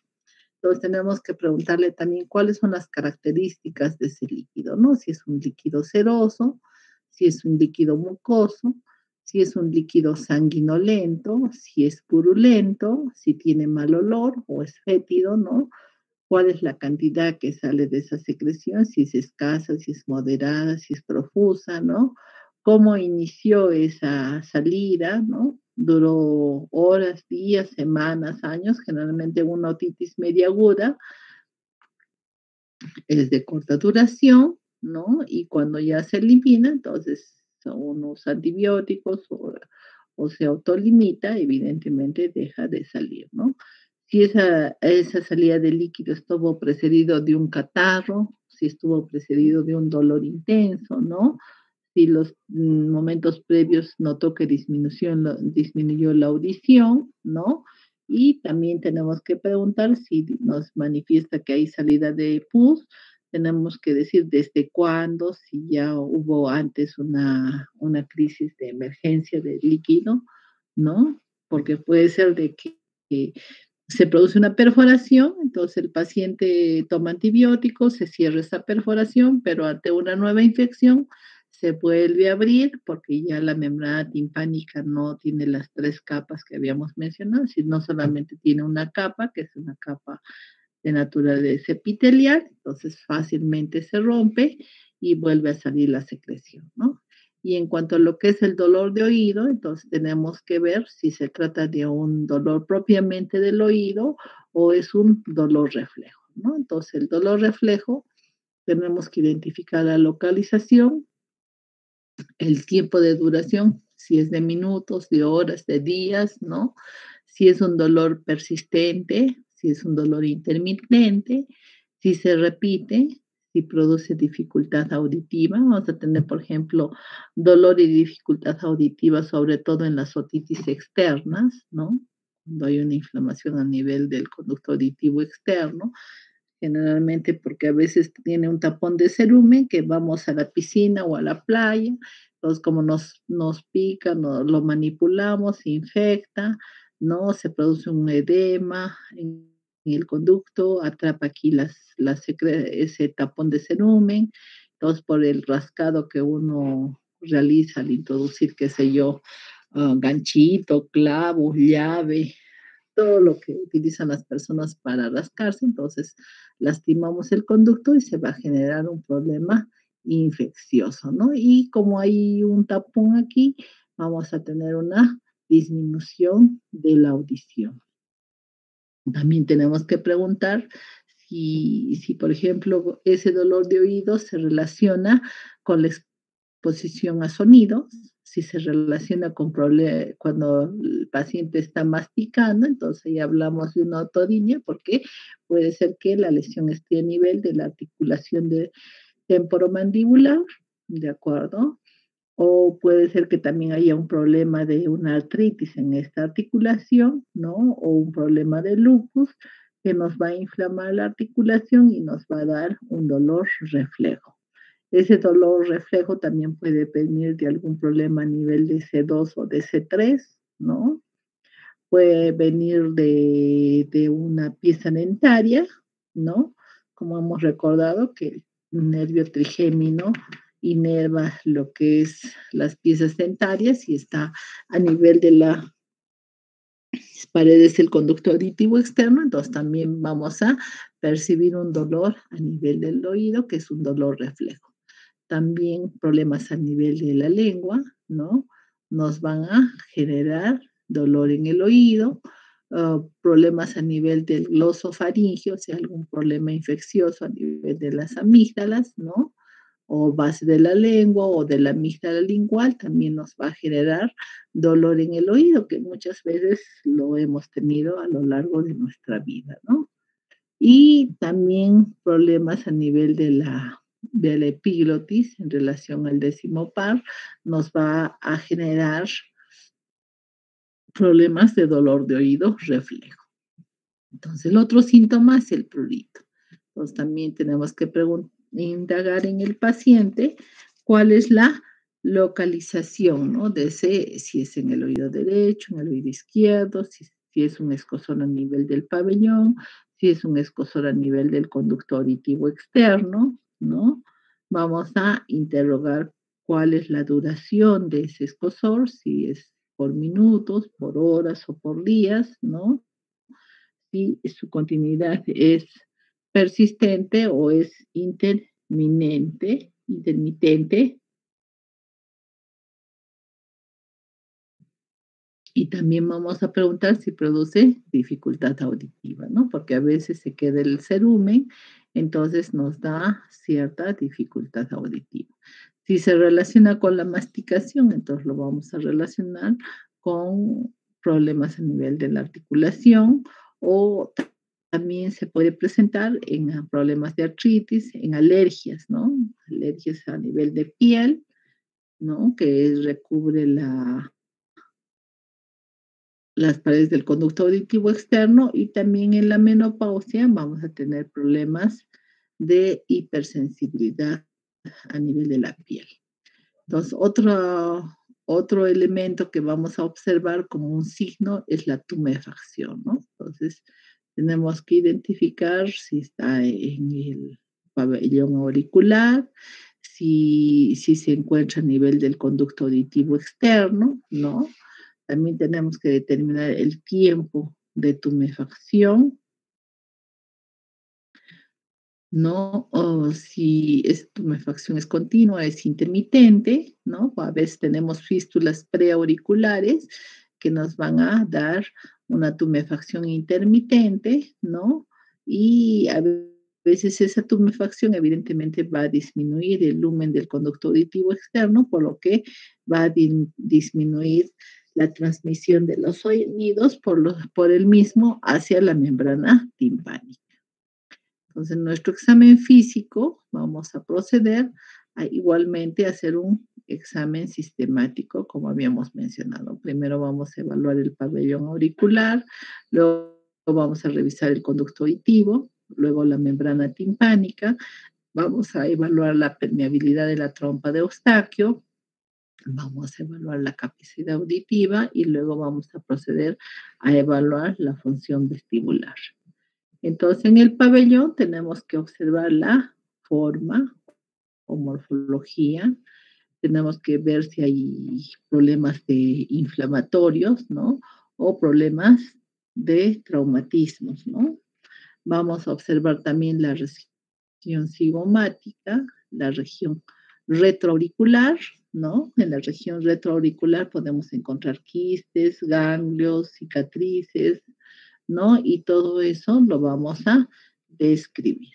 Entonces tenemos que preguntarle también cuáles son las características de ese líquido, ¿no? Si es un líquido seroso, si es un líquido mucoso, si es un líquido sanguinolento, si es purulento, si tiene mal olor o es fétido, ¿no? ¿Cuál es la cantidad que sale de esa secreción? Si es escasa, si es moderada, si es profusa, ¿no? ¿Cómo inició esa salida, ¿no? Duró horas, días, semanas, años. Generalmente una otitis media aguda es de corta duración, ¿no? Y cuando ya se elimina, entonces son unos antibióticos o se autolimita, evidentemente deja de salir, ¿no? Si esa salida de líquido estuvo precedido de un catarro, si estuvo precedido de un dolor intenso, ¿no? Si los momentos previos notó que disminuyó la audición, ¿no? Y también tenemos que preguntar si nos manifiesta que hay salida de pus, tenemos que decir desde cuándo, si ya hubo antes una crisis de emergencia de líquido, ¿no? Porque puede ser de que se produce una perforación, entonces el paciente toma antibióticos, se cierra esa perforación, pero ante una nueva infección se vuelve a abrir porque ya la membrana timpánica no tiene las 3 capas que habíamos mencionado, sino solamente tiene una capa, que es una capa de naturaleza epitelial, entonces fácilmente se rompe y vuelve a salir la secreción, ¿no? Y en cuanto a lo que es el dolor de oído, entonces tenemos que ver si se trata de un dolor propiamente del oído o es un dolor reflejo, ¿no? Entonces el dolor reflejo tenemos que identificar la localización, el tiempo de duración, si es de minutos, de horas, de días, ¿no? Si es un dolor persistente, si es un dolor intermitente, si se repite, si produce dificultad auditiva. Vamos a tener, por ejemplo, dolor y dificultad auditiva, sobre todo en las otitis externas, ¿no? Cuando hay una inflamación a nivel del conducto auditivo externo, generalmente porque a veces tiene un tapón de cerumen que vamos a la piscina o a la playa, entonces como nos pica, lo manipulamos, se infecta, ¿no? Se produce un edema en el conducto, atrapa aquí ese tapón de cerumen, entonces por el rascado que uno realiza al introducir, qué sé yo, ganchito, clavo, llave, todo lo que utilizan las personas para rascarse, entonces lastimamos el conducto y se va a generar un problema infeccioso, ¿no? Y como hay un tapón aquí, vamos a tener una disminución de la audición. También tenemos que preguntar si, por ejemplo, ese dolor de oído se relaciona con la exposición a sonidos, si se relaciona con cuando el paciente está masticando, entonces ya hablamos de una otorrinolaringología, porque puede ser que la lesión esté a nivel de la articulación temporomandibular, ¿de acuerdo? O puede ser que también haya un problema de una artritis en esta articulación, ¿no? O un problema de lupus que nos va a inflamar la articulación y nos va a dar un dolor reflejo. Ese dolor reflejo también puede venir de algún problema a nivel de C2 o de C3, ¿no? puede venir de una pieza dentaria, ¿no? Como hemos recordado que el nervio trigémino inerva lo que es las piezas dentarias y está a nivel de las paredes del conducto auditivo externo, entonces también vamos a percibir un dolor a nivel del oído, que es un dolor reflejo. También problemas a nivel de la lengua, ¿no? Nos van a generar dolor en el oído, problemas a nivel del glosofaringio, o sea, algún problema infeccioso a nivel de las amígdalas, ¿no? O base de la lengua o de la amígdala lingual, también nos va a generar dolor en el oído, que muchas veces lo hemos tenido a lo largo de nuestra vida, ¿no? Y también problemas a nivel de la epiglotis en relación al décimo par, nos va a generar problemas de dolor de oído reflejo. Entonces, el otro síntoma es el prurito. Entonces, también tenemos que indagar en el paciente cuál es la localización, ¿no? De ese, si es en el oído derecho, en el oído izquierdo, si es un escozor a nivel del pabellón, si es un escozor a nivel del conducto auditivo externo, ¿no? Vamos a interrogar cuál es la duración de ese escozor, si es por minutos, por horas o por días, ¿no? Si su continuidad es persistente o es intermitente, y también vamos a preguntar si produce dificultad auditiva, ¿no? Porque a veces se queda el cerumen, entonces nos da cierta dificultad auditiva. Si se relaciona con la masticación, entonces lo vamos a relacionar con problemas a nivel de la articulación o también se puede presentar en problemas de artritis, en alergias, ¿no? Alergias a nivel de piel, ¿no? Que recubre las paredes del conducto auditivo externo y también en la menopausia vamos a tener problemas de hipersensibilidad a nivel de la piel. Entonces, otro elemento que vamos a observar como un signo es la tumefacción, ¿no? Entonces, tenemos que identificar si está en el pabellón auricular, si se encuentra a nivel del conducto auditivo externo, ¿no? También tenemos que determinar el tiempo de tumefacción, ¿no? O si esa tumefacción es continua, es intermitente, ¿no? A veces tenemos fístulas preauriculares que nos van a dar una tumefacción intermitente, ¿no? Y a veces esa tumefacción evidentemente va a disminuir el lumen del conducto auditivo externo, por lo que va a disminuir la transmisión de los sonidos por el mismo hacia la membrana timpánica. Entonces, en nuestro examen físico vamos a proceder a igualmente hacer un examen sistemático, como habíamos mencionado. Primero vamos a evaluar el pabellón auricular, luego vamos a revisar el conducto auditivo, luego la membrana timpánica, vamos a evaluar la permeabilidad de la trompa de Eustaquio, vamos a evaluar la capacidad auditiva y luego vamos a proceder a evaluar la función vestibular. Entonces, en el pabellón tenemos que observar la forma o morfología, tenemos que ver si hay problemas de inflamatorios, ¿no? O problemas de traumatismos, ¿no? Vamos a observar también la región cigomática, la región retroauricular, ¿no? En la región retroauricular podemos encontrar quistes, ganglios, cicatrices, ¿no? Y todo eso lo vamos a describir.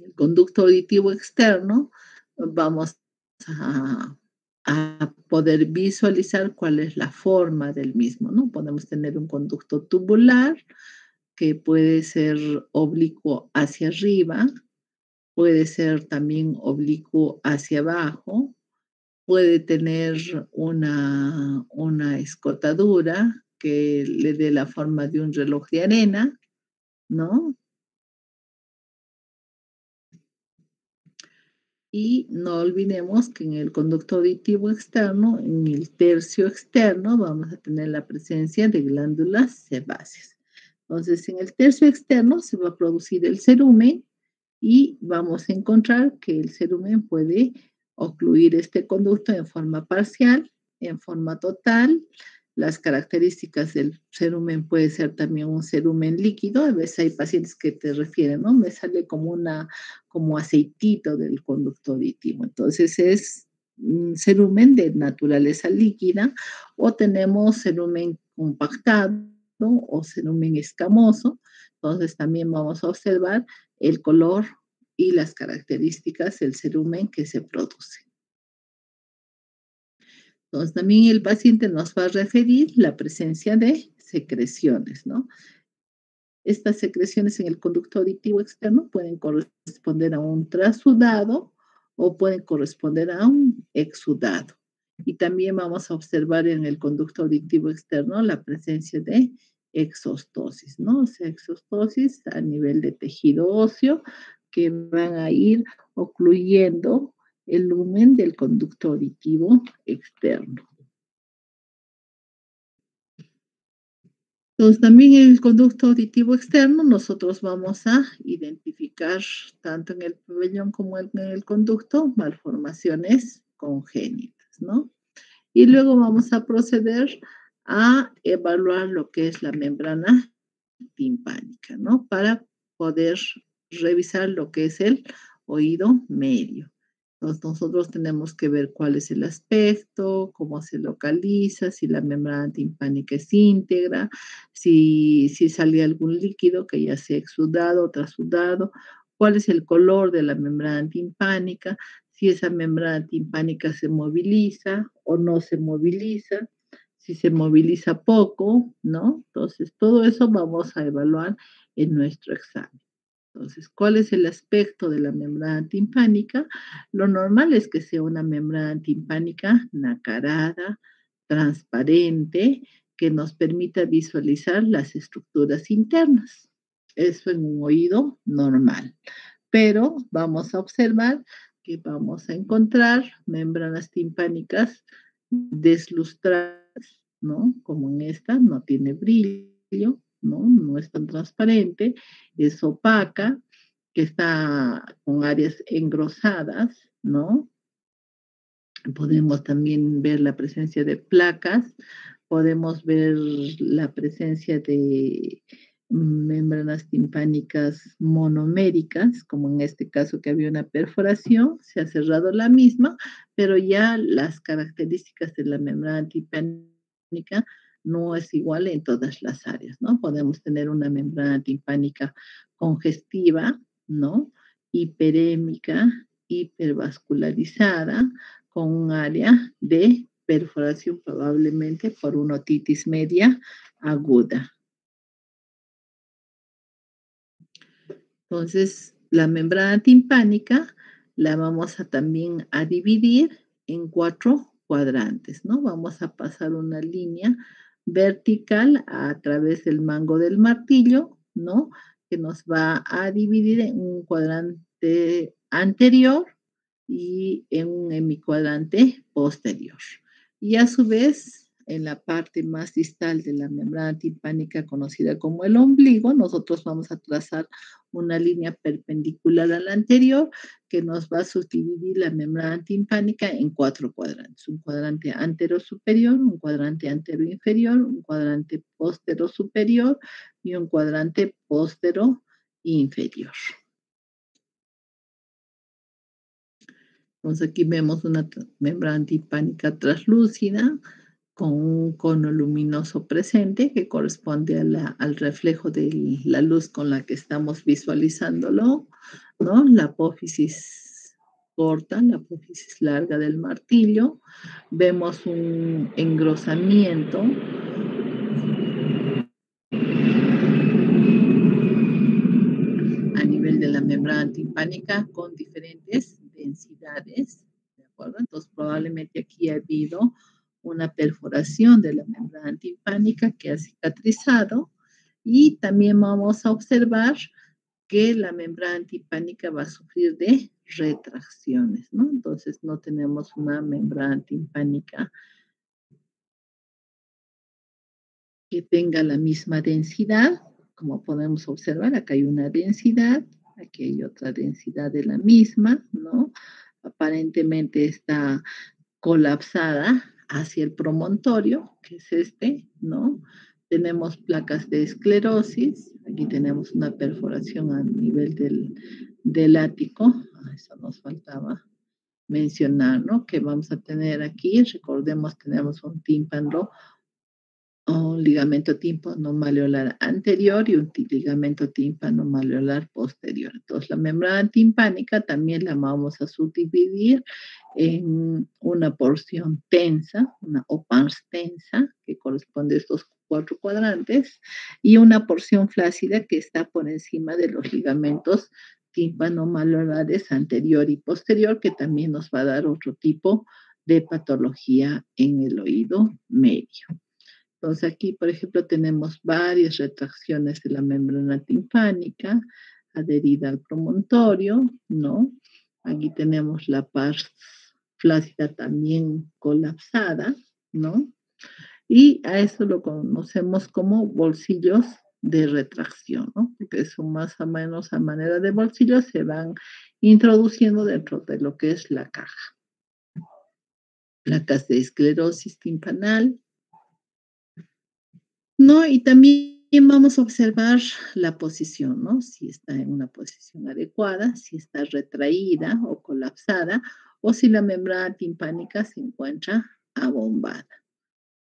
El conducto auditivo externo, vamos a poder visualizar cuál es la forma del mismo, ¿no? Podemos tener un conducto tubular que puede ser oblicuo hacia arriba, puede ser también oblicuo hacia abajo, puede tener una escotadura que le dé la forma de un reloj de arena, ¿no? Y no olvidemos que en el conducto auditivo externo, en el tercio externo, vamos a tener la presencia de glándulas sebáceas. Entonces, en el tercio externo se va a producir el cerumen y vamos a encontrar que el cerumen puede ocluir este conducto en forma parcial, en forma total. Las características del cerumen puede ser también un cerumen líquido. A veces hay pacientes que te refieren, ¿no? Me sale como aceitito del conducto auditivo. Entonces es cerumen de naturaleza líquida o tenemos cerumen compactado o cerumen escamoso. Entonces también vamos a observar el color y las características del cerumen que se produce. Entonces, también el paciente nos va a referir la presencia de secreciones, ¿no? Estas secreciones en el conducto auditivo externo pueden corresponder a un trasudado o pueden corresponder a un exudado. Y también vamos a observar en el conducto auditivo externo la presencia de exostosis, ¿no? O sea, exostosis a nivel de tejido óseo que van a ir ocluyendo el lumen del conducto auditivo externo. Entonces, también en el conducto auditivo externo, nosotros vamos a identificar tanto en el pabellón como en el conducto malformaciones congénitas, ¿no? Y luego vamos a proceder a evaluar lo que es la membrana timpánica, ¿no? Para poder revisar lo que es el oído medio. Entonces, nosotros tenemos que ver cuál es el aspecto, cómo se localiza, si la membrana timpánica es íntegra, si sale algún líquido que ya sea exudado o trasudado, cuál es el color de la membrana timpánica, si esa membrana timpánica se moviliza o no se moviliza, si se moviliza poco, ¿no? Entonces, todo eso vamos a evaluar en nuestro examen. Entonces, ¿cuál es el aspecto de la membrana timpánica? Lo normal es que sea una membrana timpánica nacarada, transparente, que nos permita visualizar las estructuras internas. Eso en un oído normal. Pero vamos a observar que vamos a encontrar membranas timpánicas deslustradas, ¿no? Como en esta, no tiene brillo, ¿no? No es tan transparente, es opaca, que está con áreas engrosadas, ¿no? Podemos también ver la presencia de placas, podemos ver la presencia de membranas timpánicas monoméricas, como en este caso que había una perforación, se ha cerrado la misma, pero ya las características de la membrana timpánica no es igual en todas las áreas, ¿no? Podemos tener una membrana timpánica congestiva, ¿no? Hiperémica, hipervascularizada, con un área de perforación probablemente por una otitis media aguda. Entonces, la membrana timpánica la vamos a también a dividir en 4 cuadrantes, ¿no? Vamos a pasar una línea vertical a través del mango del martillo, ¿no? Que nos va a dividir en un cuadrante anterior y en un hemicuadrante posterior. Y a su vez, en la parte más distal de la membrana timpánica conocida como el ombligo, nosotros vamos a trazar una línea perpendicular a la anterior que nos va a subdividir la membrana timpánica en 4 cuadrantes. Un cuadrante antero superior, un cuadrante antero inferior, un cuadrante póstero superior y un cuadrante póstero inferior. Entonces aquí vemos una membrana timpánica translúcida con un cono luminoso presente que corresponde al reflejo de la luz con la que estamos visualizándolo, ¿no? La apófisis corta, la apófisis larga del martillo. Vemos un engrosamiento a nivel de la membrana timpánica con diferentes densidades, ¿de acuerdo? Entonces, probablemente aquí ha habido una perforación de la membrana timpánica que ha cicatrizado y también vamos a observar que la membrana timpánica va a sufrir de retracciones, ¿no? Entonces no tenemos una membrana timpánica que tenga la misma densidad, como podemos observar, acá hay una densidad, aquí hay otra densidad de la misma, ¿no? Aparentemente está colapsada hacia el promontorio, que es este, ¿no? Tenemos placas de esclerosis, aquí tenemos una perforación a nivel del ático, eso nos faltaba mencionar, ¿no? Que vamos a tener aquí, recordemos, tenemos un tímpano, un ligamento tímpano maleolar anterior y un ligamento tímpano maleolar posterior. Entonces, la membrana timpánica también la vamos a subdividir en una porción tensa, una o pars tensa, que corresponde a estos 4 cuadrantes, y una porción flácida que está por encima de los ligamentos tímpano-malolares anterior y posterior, que también nos va a dar otro tipo de patología en el oído medio. Entonces aquí, por ejemplo, tenemos varias retracciones de la membrana timpánica adherida al promontorio, ¿no? Aquí tenemos la parte flácida también colapsada, ¿no? Y a eso lo conocemos como bolsillos de retracción, ¿no? Porque son más o menos a manera de bolsillos, se van introduciendo dentro de lo que es la caja. Placas de esclerosis timpanal, ¿no? Y también vamos a observar la posición, ¿no? Si está en una posición adecuada, si está retraída o colapsada, o si la membrana timpánica se encuentra abombada.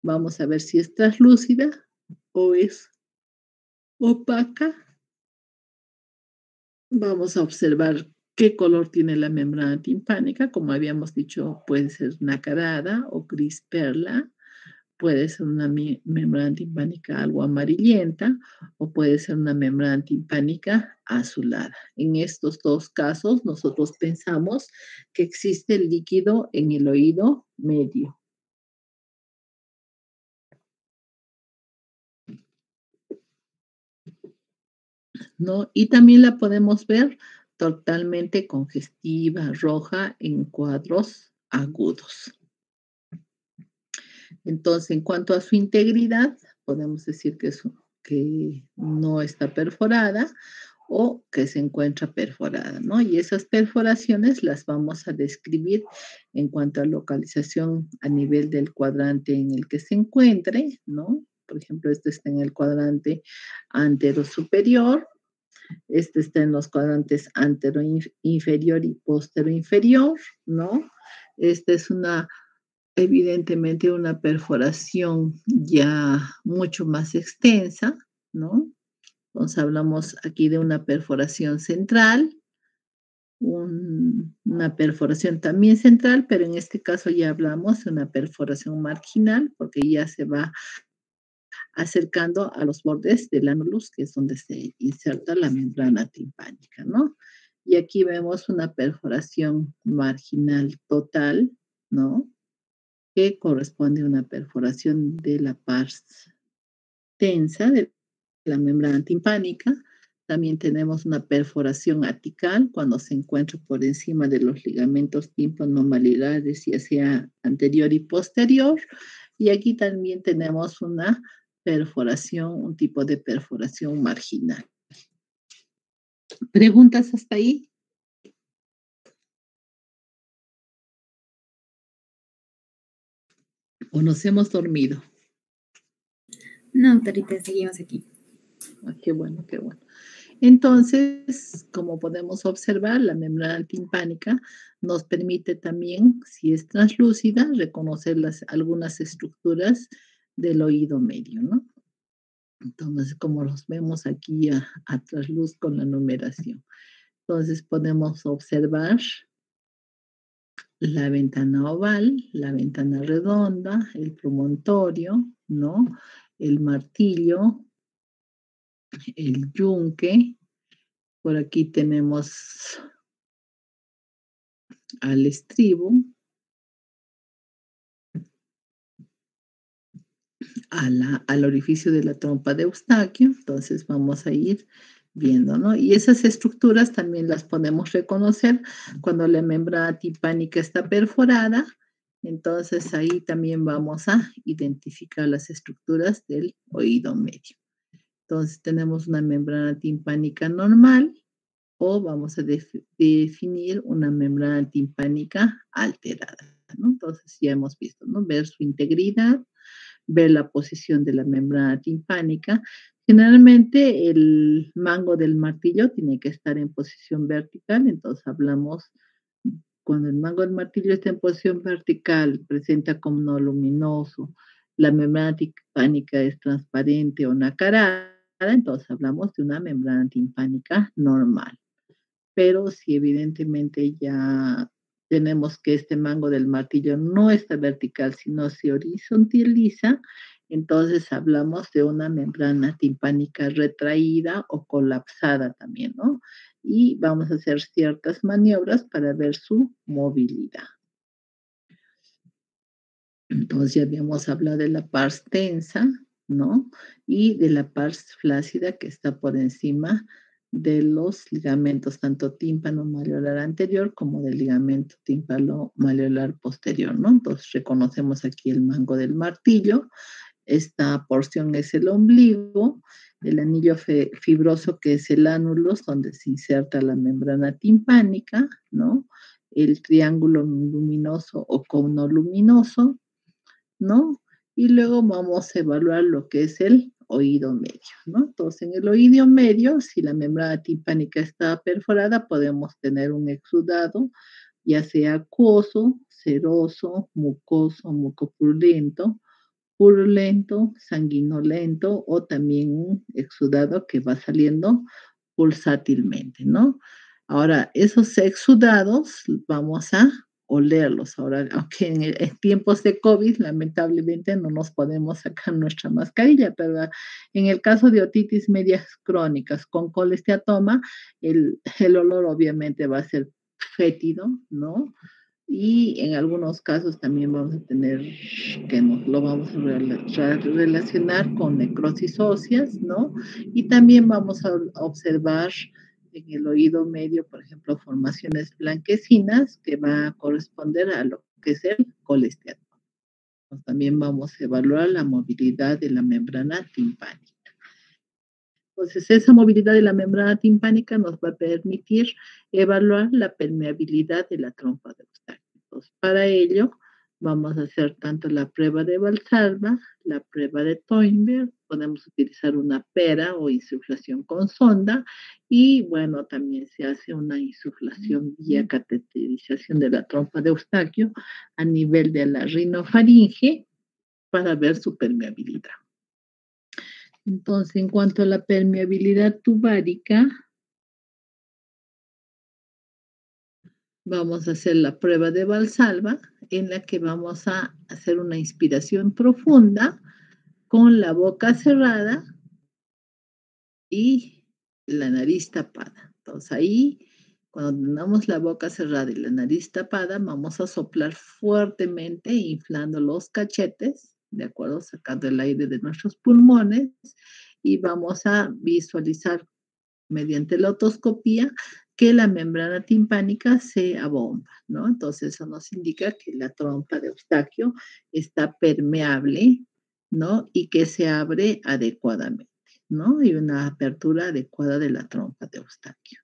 Vamos a ver si es translúcida o es opaca. Vamos a observar qué color tiene la membrana timpánica. Como habíamos dicho, puede ser nacarada o gris perla. Puede ser una membrana timpánica algo amarillenta o puede ser una membrana timpánica azulada. En estos dos casos, nosotros pensamos que existe líquido en el oído medio. ¿No? Y también la podemos ver totalmente congestiva, roja en cuadros agudos. Entonces, en cuanto a su integridad, podemos decir que no está perforada o que se encuentra perforada, ¿no? Y esas perforaciones las vamos a describir en cuanto a localización a nivel del cuadrante en el que se encuentre, ¿no? Por ejemplo, este está en el cuadrante antero superior, este está en los cuadrantes antero inferior y postero inferior, ¿no? Esta es evidentemente una perforación ya mucho más extensa, ¿no? Entonces hablamos aquí de una perforación central, una perforación también central, pero en este caso ya hablamos de una perforación marginal, porque ya se va acercando a los bordes del anulus, que es donde se inserta la membrana timpánica, ¿no? Y aquí vemos una perforación marginal total, ¿no? Que corresponde a una perforación de la pars tensa de la membrana timpánica. También tenemos una perforación atical cuando se encuentra por encima de los ligamentos tímpano-malilares, ya sea anterior y posterior. Y aquí también tenemos una perforación, un tipo de perforación marginal. ¿Preguntas hasta ahí? ¿O nos hemos dormido? No, doctorita, seguimos aquí. Ah, qué bueno, qué bueno. Entonces, como podemos observar, la membrana timpánica nos permite también, si es translúcida, reconocer algunas estructuras del oído medio, ¿no? Entonces, como los vemos aquí a trasluz con la numeración. Entonces, podemos observar la ventana oval, la ventana redonda, el promontorio, ¿no? El martillo, el yunque. Por aquí tenemos al estribo, al orificio de la trompa de Eustaquio. Entonces vamos a ir viendo, ¿no? Y esas estructuras también las podemos reconocer cuando la membrana timpánica está perforada. Entonces ahí también vamos a identificar las estructuras del oído medio. Entonces tenemos una membrana timpánica normal o vamos a definir una membrana timpánica alterada, ¿no? Entonces ya hemos visto, ¿no? Ver su integridad, ver la posición de la membrana timpánica. Generalmente el mango del martillo tiene que estar en posición vertical, entonces hablamos cuando el mango del martillo está en posición vertical, presenta como no luminoso, la membrana timpánica es transparente o nacarada, entonces hablamos de una membrana timpánica normal. Pero si evidentemente ya tenemos que este mango del martillo no está vertical, sino se horizontaliza, entonces hablamos de una membrana timpánica retraída o colapsada también, ¿no? Y vamos a hacer ciertas maniobras para ver su movilidad. Entonces ya habíamos hablado de la pars tensa, ¿no? Y de la pars flácida que está por encima de los ligamentos, tanto tímpano malleolar anterior como del ligamento tímpano malleolar posterior, ¿no? Entonces reconocemos aquí el mango del martillo. Esta porción es el ombligo, el anillo fibroso que es el ánulus, donde se inserta la membrana timpánica, ¿no? El triángulo luminoso o cono luminoso, ¿no? Y luego vamos a evaluar lo que es el oído medio, ¿no? Entonces, en el oído medio, si la membrana timpánica está perforada, podemos tener un exudado, ya sea acuoso, seroso, mucoso, purulento, sanguinolento o también un exudado que va saliendo pulsátilmente, ¿no? Ahora, esos exudados vamos a olerlos. Ahora, aunque en tiempos de COVID, lamentablemente no nos podemos sacar nuestra mascarilla, pero en el caso de otitis medias crónicas con colesteatoma, el olor obviamente va a ser fétido, ¿no? Y en algunos casos también vamos a tener que nos lo vamos a relacionar con necrosis óseas, ¿no? Y también vamos a observar en el oído medio, por ejemplo, formaciones blanquecinas que va a corresponder a lo que es el colesteatoma. También vamos a evaluar la movilidad de la membrana timpánica. Entonces, esa movilidad de la membrana timpánica nos va a permitir evaluar la permeabilidad de la trompa de Eustaquio. Entonces, para ello, vamos a hacer tanto la prueba de Valsalva, la prueba de Toynbee, podemos utilizar una pera o insuflación con sonda y, bueno, también se hace una insuflación vía cateterización de la trompa de Eustaquio a nivel de la rinofaringe para ver su permeabilidad. Entonces, en cuanto a la permeabilidad tubárica, vamos a hacer la prueba de Valsalva, en la que vamos a hacer una inspiración profunda con la boca cerrada y la nariz tapada. Entonces, ahí, cuando tenemos la boca cerrada y la nariz tapada, vamos a soplar fuertemente, inflando los cachetes, ¿de acuerdo? Sacando el aire de nuestros pulmones y vamos a visualizar mediante la otoscopía que la membrana timpánica se abomba, ¿no? Entonces eso nos indica que la trompa de Eustaquio está permeable, ¿no? Y que se abre adecuadamente, ¿no? Y una apertura adecuada de la trompa de Eustaquio.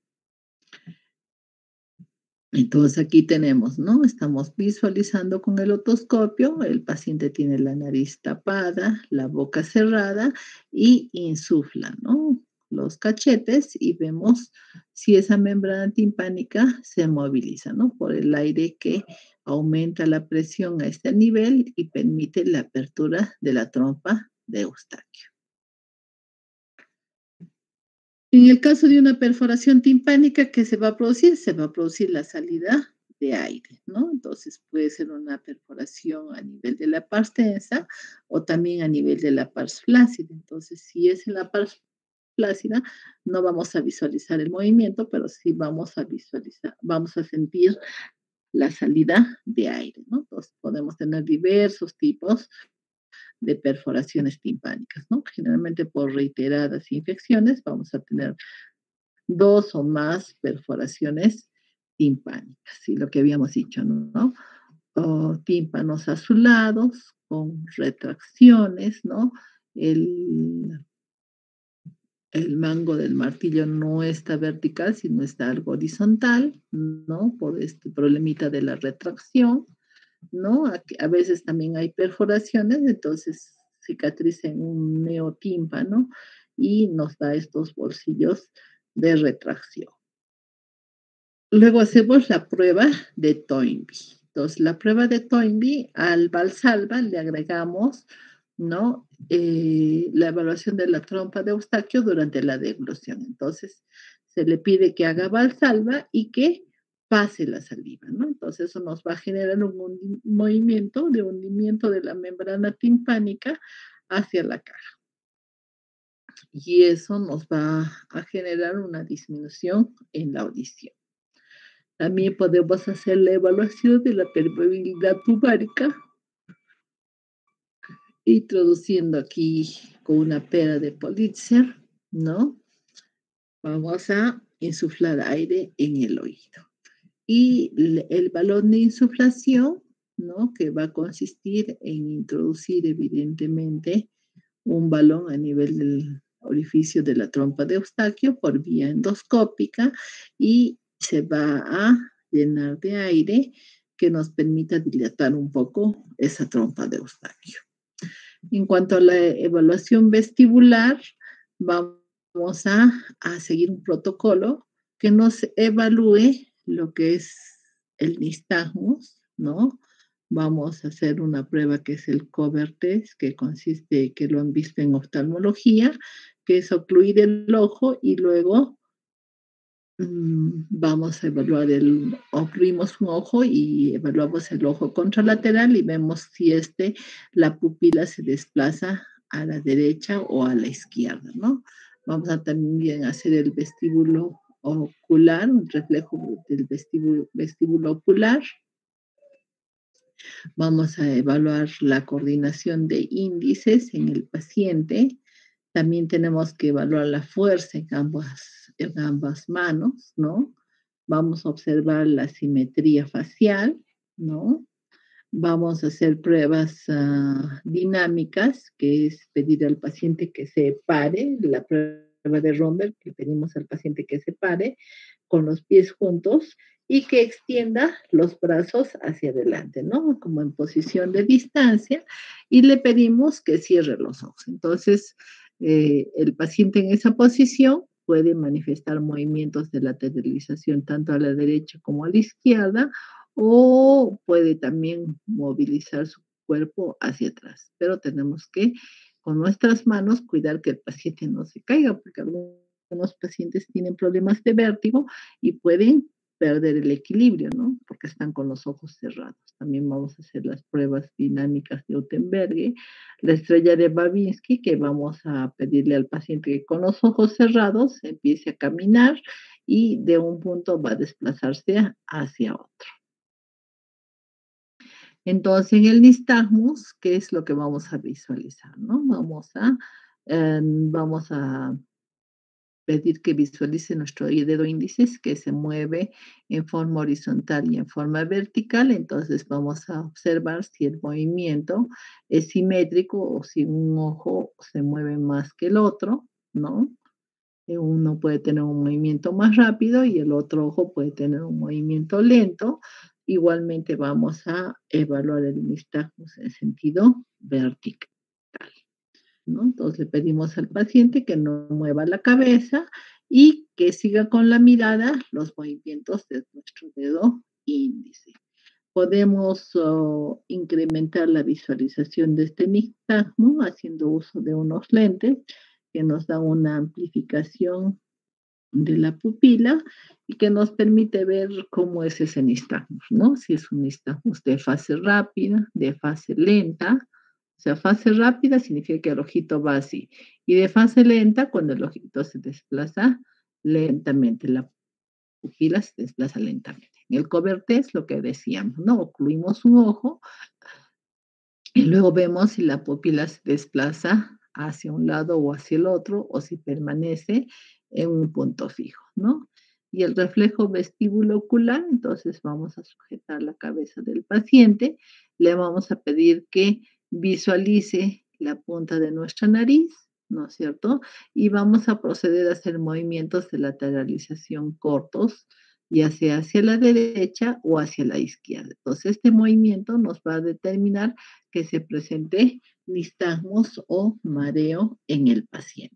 Entonces aquí tenemos, ¿no? Estamos visualizando con el otoscopio, el paciente tiene la nariz tapada, la boca cerrada y insufla, ¿no? Los cachetes y vemos si esa membrana timpánica se moviliza, ¿no? Por el aire que aumenta la presión a este nivel y permite la apertura de la trompa de Eustaquio. En el caso de una perforación timpánica, ¿qué se va a producir? Se va a producir la salida de aire, ¿no? Entonces puede ser una perforación a nivel de la pars tensa o también a nivel de la pars flácida. Entonces, si es en la pars flácida, no vamos a visualizar el movimiento, pero sí vamos a visualizar, vamos a sentir la salida de aire, ¿no? Entonces podemos tener diversos tipos de perforaciones timpánicas, ¿no? Generalmente por reiteradas infecciones vamos a tener 2 o más perforaciones timpánicas, ¿sí? Lo que habíamos dicho, ¿no? O tímpanos azulados con retracciones, ¿no? El, el mango del martillo no está vertical, sino está algo horizontal, ¿no? Por este problemita de la retracción, ¿no? A veces también hay perforaciones, entonces cicatriza en un neotímpano y nos da estos bolsillos de retracción. Luego hacemos la prueba de Toynbee. Entonces, la prueba de Toynbee, al Valsalva le agregamos, ¿no? La evaluación de la trompa de Eustaquio durante la deglución. Entonces, se le pide que haga Valsalva y que pase la saliva, ¿no? Entonces, eso nos va a generar un movimiento de hundimiento de la membrana timpánica hacia la cara. Y eso nos va a generar una disminución en la audición. También podemos hacer la evaluación de la permeabilidad pulmárica, introduciendo aquí con una pera de Politzer, ¿no? Vamos a insuflar aire en el oído. Y el balón de insuflación, ¿no? Que va a consistir en introducir evidentemente un balón a nivel del orificio de la trompa de Eustaquio por vía endoscópica y se va a llenar de aire que nos permita dilatar un poco esa trompa de Eustaquio. En cuanto a la evaluación vestibular, vamos a seguir un protocolo que nos evalúe lo que es el nistagmus, ¿no? Vamos a hacer una prueba que es el cover test, que consiste, que lo han visto en oftalmología, que es ocluir el ojo y luego vamos a evaluar ocluimos un ojo y evaluamos el ojo contralateral y vemos si la pupila se desplaza a la derecha o a la izquierda, ¿no? Vamos a también hacer el vestíbulo ocular, un reflejo del vestíbulo ocular. Vamos a evaluar la coordinación de índices en el paciente. También tenemos que evaluar la fuerza en ambas manos, ¿no? Vamos a observar la simetría facial, ¿no? Vamos a hacer pruebas dinámicas, que es pedir al paciente que se pare, la prueba de Romberg, que pedimos al paciente que se pare con los pies juntos y que extienda los brazos hacia adelante, ¿no? Como en posición de distancia, y le pedimos que cierre los ojos. Entonces, el paciente en esa posición puede manifestar movimientos de lateralización tanto a la derecha como a la izquierda, o puede también movilizar su cuerpo hacia atrás. Pero tenemos que, con nuestras manos, cuidar que el paciente no se caiga, porque algunos pacientes tienen problemas de vértigo y pueden perder el equilibrio, ¿no? Porque están con los ojos cerrados. También vamos a hacer las pruebas dinámicas de Utenberg, la estrella de Babinski, que vamos a pedirle al paciente que con los ojos cerrados empiece a caminar y de un punto va a desplazarse hacia otro. Entonces, en el nistagmus, ¿qué es lo que vamos a visualizar, no? Vamos a pedir que visualice nuestro dedo índice que se mueve en forma horizontal y en forma vertical. Entonces vamos a observar si el movimiento es simétrico o si un ojo se mueve más que el otro, ¿no? Uno puede tener un movimiento más rápido y el otro ojo puede tener un movimiento lento. Igualmente vamos a evaluar el nistagmus en sentido vertical, ¿no? Entonces le pedimos al paciente que no mueva la cabeza y que siga con la mirada los movimientos de nuestro dedo índice. Podemos incrementar la visualización de este nistagmo haciendo uso de unos lentes que nos dan una amplificación de la pupila y que nos permite ver cómo es ese nistagmus, ¿no? Si es un nistagmus de fase rápida, de fase lenta. O sea, fase rápida significa que el ojito va así. Y de fase lenta, cuando el ojito se desplaza lentamente, la pupila se desplaza lentamente. En el cover test, lo que decíamos, ¿no? Ocluimos un ojo y luego vemos si la pupila se desplaza hacia un lado o hacia el otro, o si permanece en un punto fijo, ¿no? Y el reflejo vestíbulo ocular, entonces vamos a sujetar la cabeza del paciente, le vamos a pedir que visualice la punta de nuestra nariz, ¿no es cierto? Y vamos a proceder a hacer movimientos de lateralización cortos, ya sea hacia la derecha o hacia la izquierda. Entonces, este movimiento nos va a determinar que se presente nistagmos o mareo en el paciente.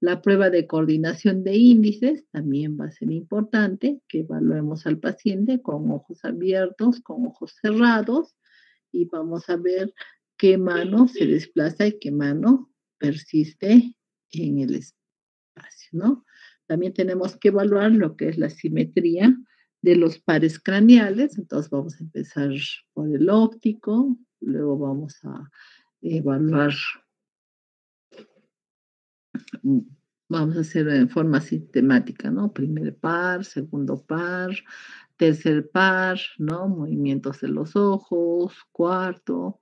La prueba de coordinación de índices también va a ser importante, que evaluemos al paciente con ojos abiertos, con ojos cerrados, y vamos a ver qué mano se desplaza y qué mano persiste en el espacio, ¿no? También tenemos que evaluar lo que es la simetría de los pares craneales. Entonces vamos a empezar por el óptico, luego vamos a evaluar, mm, vamos a hacer en forma sistemática, ¿no? Primer par, segundo par, tercer par, ¿no? Movimientos de los ojos, cuarto,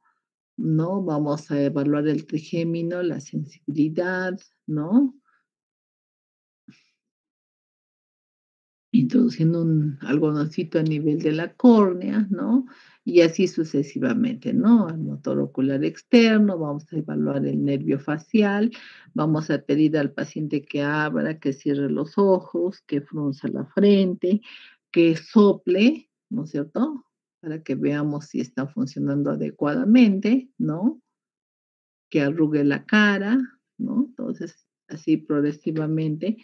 ¿no? Vamos a evaluar el trigémino, la sensibilidad, ¿no? Introduciendo un algodoncito a nivel de la córnea, ¿no? Y así sucesivamente, ¿no? Al motor ocular externo, vamos a evaluar el nervio facial, vamos a pedir al paciente que abra, que cierre los ojos, que frunza la frente, que sople, ¿no es cierto? Para que veamos si está funcionando adecuadamente, ¿no? Que arrugue la cara, ¿no? Entonces, así progresivamente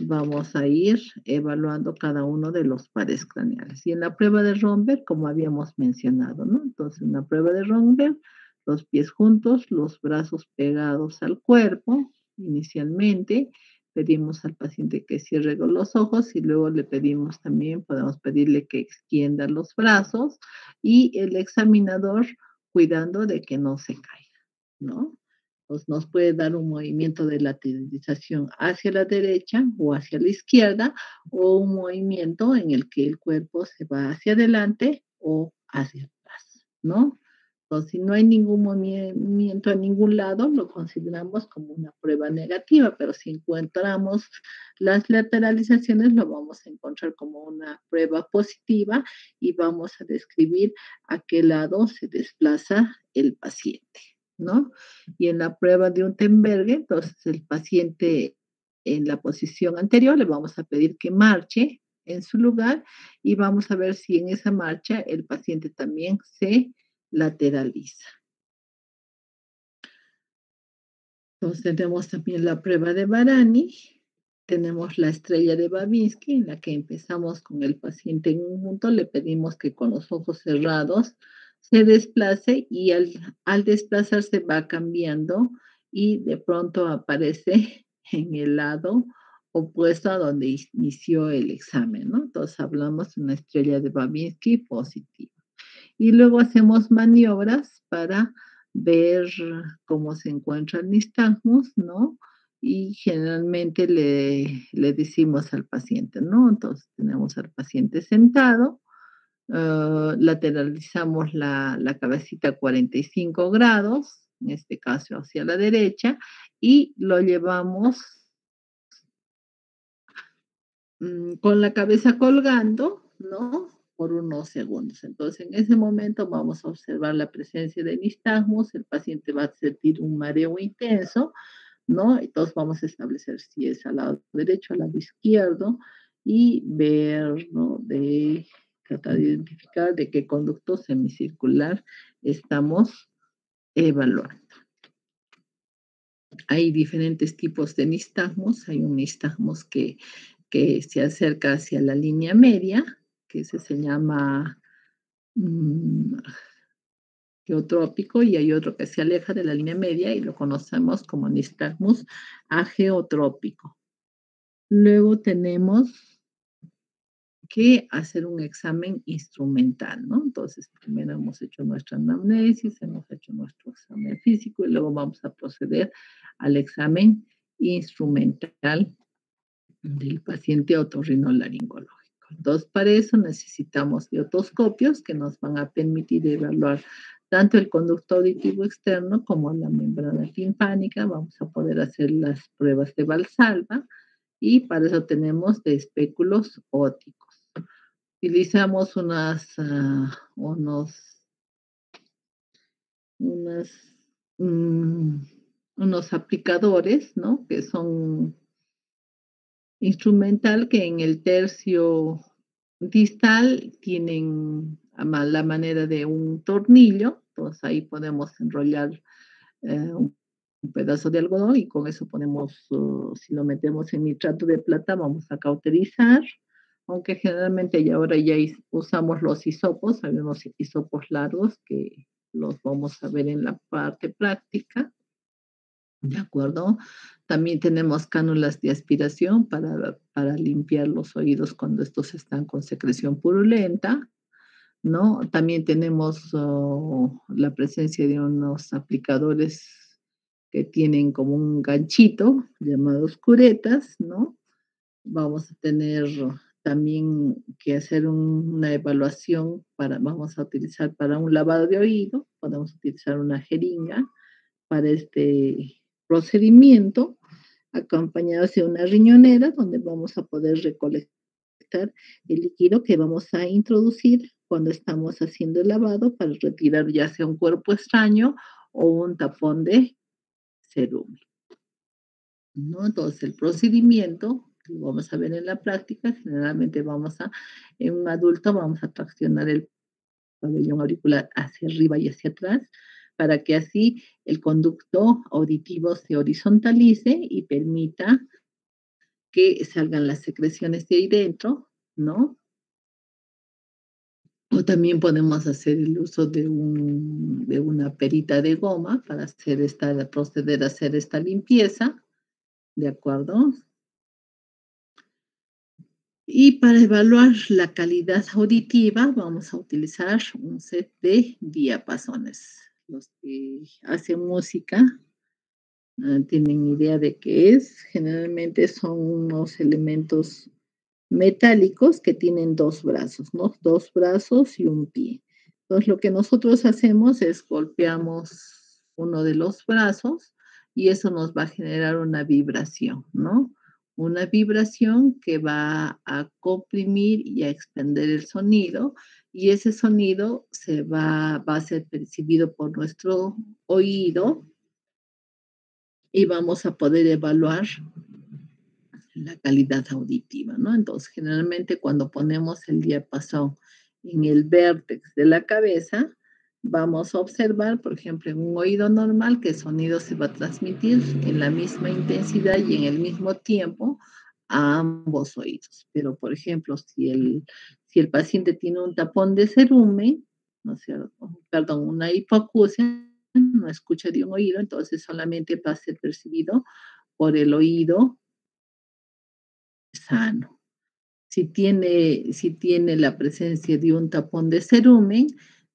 vamos a ir evaluando cada uno de los pares craneales. Y en la prueba de Romberg, como habíamos mencionado, ¿no? Entonces, en la prueba de Romberg, los pies juntos, los brazos pegados al cuerpo, inicialmente. Pedimos al paciente que cierre los ojos y luego le pedimos también, podemos pedirle que extienda los brazos y el examinador cuidando de que no se caiga, ¿no? Pues nos puede dar un movimiento de lateralización hacia la derecha o hacia la izquierda, o un movimiento en el que el cuerpo se va hacia adelante o hacia atrás, ¿no? Entonces, si no hay ningún movimiento a ningún lado, lo consideramos como una prueba negativa, pero si encontramos las lateralizaciones, lo vamos a encontrar como una prueba positiva y vamos a describir a qué lado se desplaza el paciente, ¿no? Y en la prueba de Unterberger, entonces el paciente en la posición anterior le vamos a pedir que marche en su lugar y vamos a ver si en esa marcha el paciente también se lateraliza. Entonces tenemos también la prueba de Barani, tenemos la estrella de Babinski, en la que empezamos con el paciente en un punto, le pedimos que con los ojos cerrados se desplace y al desplazarse va cambiando y de pronto aparece en el lado opuesto a donde inició el examen, ¿no? Entonces hablamos de una estrella de Babinski positiva. Y luego hacemos maniobras para ver cómo se encuentra el nistagmus, ¿no? Y generalmente le decimos al paciente, ¿no? Entonces tenemos al paciente sentado, lateralizamos la cabecita a 45 grados, en este caso hacia la derecha, y lo llevamos con la cabeza colgando, ¿no? Por unos segundos. Entonces, en ese momento vamos a observar la presencia de nistagmus, el paciente va a sentir un mareo intenso, ¿no? Entonces vamos a establecer si es al lado derecho, al lado izquierdo y ver, ¿no? De tratar de identificar de qué conducto semicircular estamos evaluando. Hay diferentes tipos de nistagmos. Hay un nistagmos que se acerca hacia la línea media, que ese se llama geotrópico, y hay otro que se aleja de la línea media y lo conocemos como nistagmus ageotrópico. Luego tenemos que hacer un examen instrumental, ¿no? Entonces, primero hemos hecho nuestra anamnesis, hemos hecho nuestro examen físico y luego vamos a proceder al examen instrumental del paciente otorrinolaringológico. Entonces, para eso necesitamos de otoscopios que nos van a permitir evaluar tanto el conducto auditivo externo como la membrana timpánica. Vamos a poder hacer las pruebas de Valsalva y para eso tenemos de espéculos ópticos. Utilizamos unas, unos aplicadores, ¿no? Que son instrumental, que en el tercio distal tienen la manera de un tornillo, entonces ahí podemos enrollar un pedazo de algodón y con eso ponemos, si lo metemos en nitrato de plata, vamos a cauterizar, aunque generalmente ya ahora ya usamos los hisopos, hay unos hisopos largos que los vamos a ver en la parte práctica. ¿De acuerdo? También tenemos cánulas de aspiración para limpiar los oídos cuando estos están con secreción purulenta, ¿no? También tenemos la presencia de unos aplicadores que tienen como un ganchito llamados curetas, ¿no? Vamos a tener también que hacer una evaluación vamos a utilizar para un lavado de oído, podemos utilizar una jeringa para este procedimiento, acompañados de una riñonera donde vamos a poder recolectar el líquido que vamos a introducir cuando estamos haciendo el lavado para retirar ya sea un cuerpo extraño o un tapón de cerumen, ¿no? Entonces, el procedimiento, que lo vamos a ver en la práctica, generalmente en un adulto vamos a traccionar el pabellón auricular hacia arriba y hacia atrás, para que así el conducto auditivo se horizontalice y permita que salgan las secreciones de ahí dentro, ¿no? O también podemos hacer el uso de una perita de goma para proceder a hacer esta limpieza, ¿de acuerdo? Y para evaluar la calidad auditiva vamos a utilizar un set de diapasones. Los que hacen música tienen idea de qué es. Generalmente son unos elementos metálicos que tienen dos brazos, ¿no? Dos brazos y un pie. Entonces, lo que nosotros hacemos es golpeamos uno de los brazos y eso nos va a generar una vibración, ¿no? Una vibración que va a comprimir y a extender el sonido y ese sonido va a ser percibido por nuestro oído y vamos a poder evaluar la calidad auditiva, ¿no? Entonces, generalmente cuando ponemos el diapasón en el vértex de la cabeza, vamos a observar, por ejemplo, en un oído normal, que el sonido se va a transmitir en la misma intensidad y en el mismo tiempo a ambos oídos. Pero, por ejemplo, si el paciente tiene un tapón de cerumen, ¿no es cierto? Perdón, una hipoacusia, no escucha de un oído, entonces solamente va a ser percibido por el oído sano. Si tiene la presencia de un tapón de cerumen,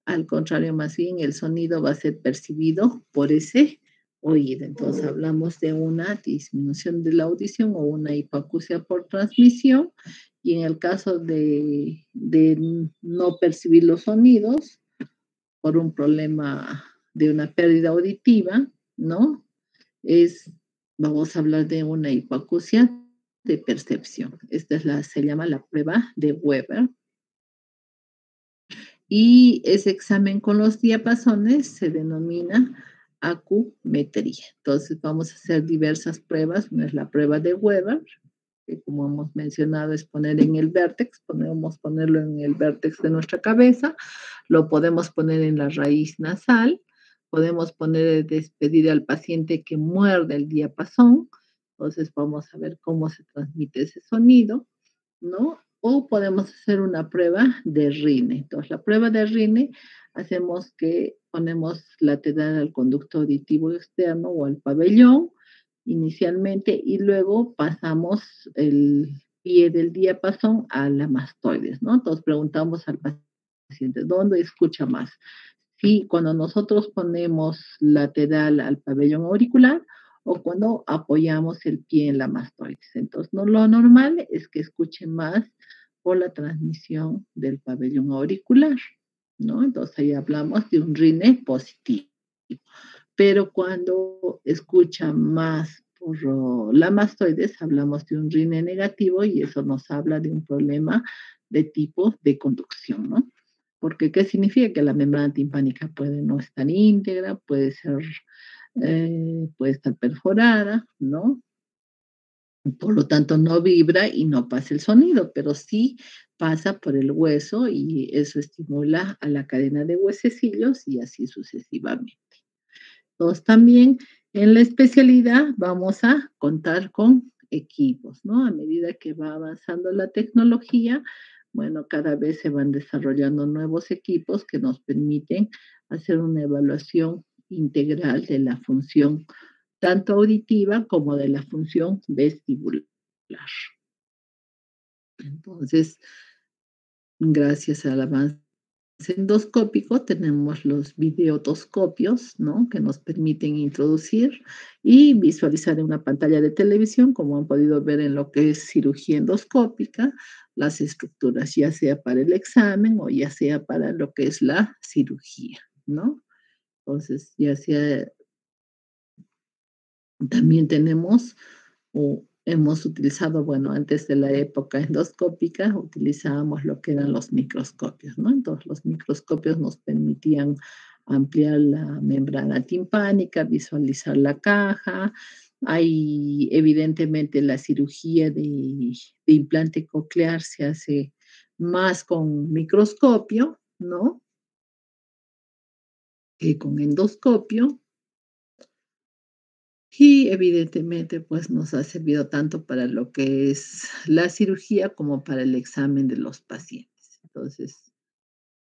al contrario, más bien el sonido va a ser percibido por ese oído. Entonces hablamos de una disminución de la audición o una hipoacusia por transmisión. Y en el caso de no percibir los sonidos por un problema de una pérdida auditiva, ¿no? Vamos a hablar de una hipoacusia de percepción. Se llama la prueba de Weber. Y ese examen con los diapasones se denomina acumetría. Entonces vamos a hacer diversas pruebas. Una es la prueba de Weber, que como hemos mencionado es poner en el vértex, podemos ponerlo en el vértex de nuestra cabeza, lo podemos poner en la raíz nasal, podemos despedir al paciente que muerde el diapasón, entonces vamos a ver cómo se transmite ese sonido, ¿no? O podemos hacer una prueba de Rine. Entonces, la prueba de Rine hacemos que ponemos lateral al conducto auditivo externo o al pabellón inicialmente y luego pasamos el pie del diapasón a la mastoides, ¿no? Entonces preguntamos al paciente, ¿dónde escucha más? Sí, cuando nosotros ponemos lateral al pabellón auricular o cuando apoyamos el pie en la mastoides. Entonces, lo normal es que escuche más por la transmisión del pabellón auricular, ¿no? Entonces ahí hablamos de un RINE positivo. Pero cuando escucha más por la mastoides, hablamos de un RINE negativo y eso nos habla de un problema de tipo de conducción, ¿no? Porque, ¿qué significa? Que la membrana timpánica puede no estar íntegra, puede estar perforada, ¿no? Por lo tanto, no vibra y no pasa el sonido, pero sí pasa por el hueso y eso estimula a la cadena de huesecillos y así sucesivamente. Entonces, también en la especialidad vamos a contar con equipos, ¿no? A medida que va avanzando la tecnología, bueno, cada vez se van desarrollando nuevos equipos que nos permiten hacer una evaluación integral de la función tanto auditiva como de la función vestibular. Entonces, gracias al avance endoscópico tenemos los videotoscopios, ¿no? Que nos permiten introducir y visualizar en una pantalla de televisión, como han podido ver en lo que es cirugía endoscópica, las estructuras, ya sea para el examen o ya sea para lo que es la cirugía, ¿no? Entonces, ya sea también tenemos o hemos utilizado, bueno, antes de la época endoscópica, utilizábamos lo que eran los microscopios, ¿no? Entonces, los microscopios nos permitían ampliar la membrana timpánica, visualizar la caja. Hay, evidentemente, la cirugía de implante coclear se hace más con microscopio, ¿no? Que con endoscopio. Y evidentemente, pues nos ha servido tanto para lo que es la cirugía como para el examen de los pacientes. Entonces,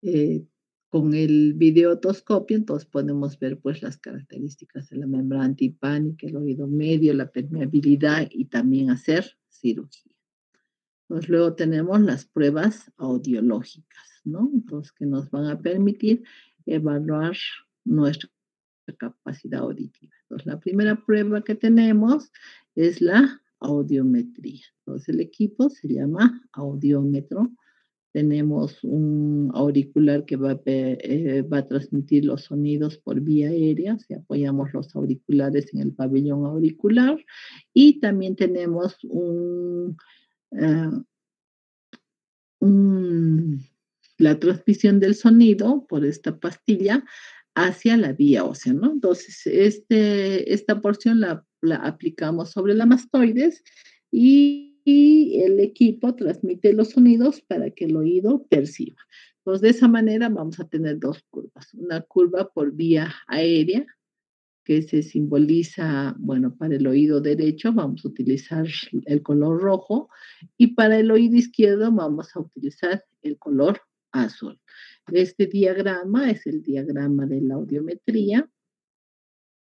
eh, con el videotoscopio, entonces podemos ver pues las características de la membrana timpánica, el oído medio, la permeabilidad y también hacer cirugía. Pues luego tenemos las pruebas audiológicas, ¿no? Entonces, que nos van a permitir evaluar nuestra capacidad auditiva. Entonces, la primera prueba que tenemos es la audiometría. Entonces, el equipo se llama audiómetro. Tenemos un auricular que va a transmitir los sonidos por vía aérea, o sea, apoyamos los auriculares en el pabellón auricular y también tenemos eh, un- la transmisión del sonido por esta pastilla hacia la vía ósea, ¿no? Entonces, esta porción la aplicamos sobre la mastoides y el equipo transmite los sonidos para que el oído perciba. Entonces, de esa manera vamos a tener dos curvas, una curva por vía aérea que se simboliza, bueno, para el oído derecho vamos a utilizar el color rojo y para el oído izquierdo vamos a utilizar el color azul. Este diagrama es el diagrama de la audiometría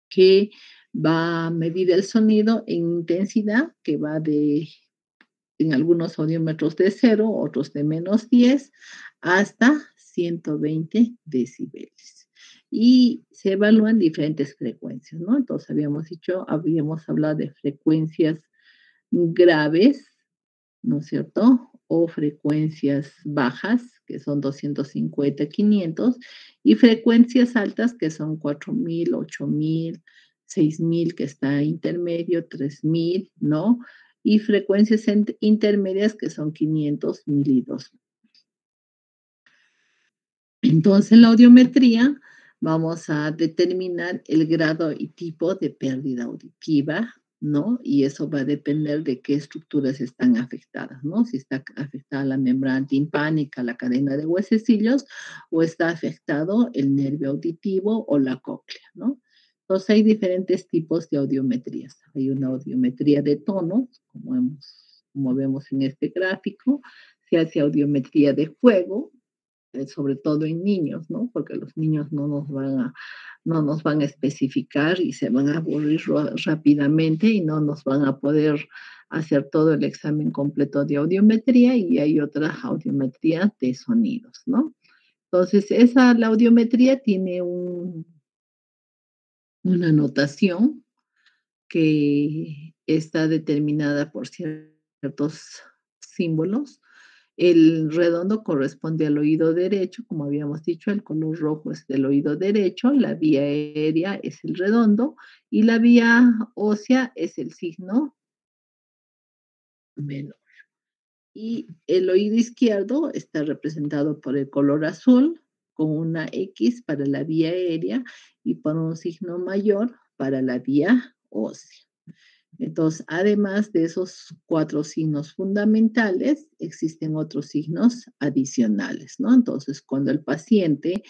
que va a medir el sonido en intensidad, que va en algunos audiómetros de 0, otros de -10, hasta 120 decibeles. Y se evalúan diferentes frecuencias, ¿no? Entonces habíamos hablado de frecuencias graves, ¿no es cierto? O frecuencias bajas, que son 250, 500, y frecuencias altas, que son 4000, 8000, 6000, que está intermedio, 3000, ¿no? Y frecuencias intermedias, que son 500, 1000 y 2000. Entonces, en la audiometría vamos a determinar el grado y tipo de pérdida auditiva, ¿no? Y eso va a depender de qué estructuras están afectadas, ¿no? Si está afectada la membrana timpánica, la cadena de huesecillos, o está afectado el nervio auditivo o la cóclea, ¿no? Entonces, hay diferentes tipos de audiometrías. Hay una audiometría de tono, como vemos en este gráfico, se hace audiometría de juego, sobre todo en niños, ¿no? Porque los niños no nos van a especificar y se van a aburrir rápidamente y no nos van a poder hacer todo el examen completo de audiometría y hay otra audiometría de sonidos, ¿no? Entonces, la audiometría tiene una notación que está determinada por ciertos símbolos El redondo corresponde al oído derecho, como habíamos dicho, el color rojo es del oído derecho, la vía aérea es el redondo y la vía ósea es el signo menor. Y el oído izquierdo está representado por el color azul, con una X para la vía aérea y por un signo mayor para la vía ósea. Entonces, además de esos 4 signos fundamentales, existen otros signos adicionales, ¿no? Entonces, cuando el paciente,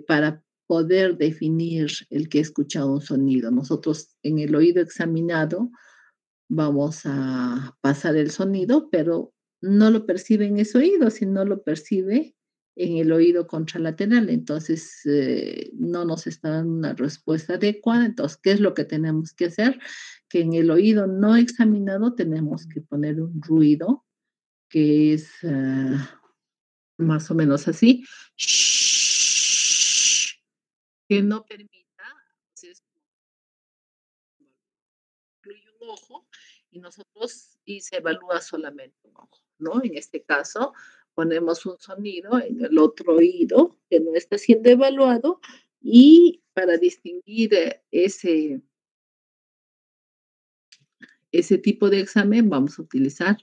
para poder definir el que ha escuchado un sonido, nosotros en el oído examinado vamos a pasar el sonido, pero no lo percibe en ese oído, sino lo percibe en el oído contralateral. Entonces, no nos está dando una respuesta adecuada. Entonces, ¿qué es lo que tenemos que hacer? Que en el oído no examinado tenemos que poner un ruido que es más o menos así, que no permita, entonces, incluye un ojo y se evalúa solamente un ojo, ¿no? En este caso, ponemos un sonido en el otro oído que no está siendo evaluado y para distinguir ese tipo de examen vamos a utilizar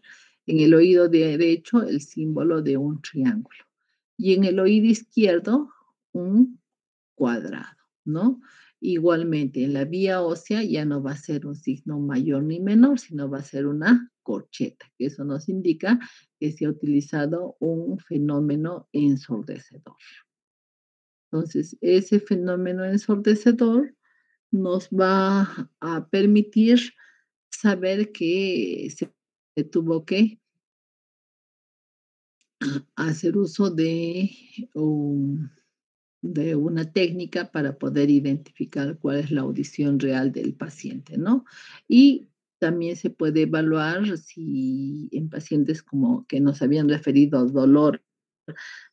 en el oído derecho el símbolo de un triángulo y en el oído izquierdo un cuadrado, ¿no? Igualmente, en la vía ósea ya no va a ser un signo mayor ni menor, sino va a ser una corcheta, que eso nos indica que se ha utilizado un fenómeno ensordecedor. Entonces, ese fenómeno ensordecedor nos va a permitir saber que se tuvo que hacer uso de una técnica para poder identificar cuál es la audición real del paciente, ¿no? Y también se puede evaluar si en pacientes como que nos habían referido dolor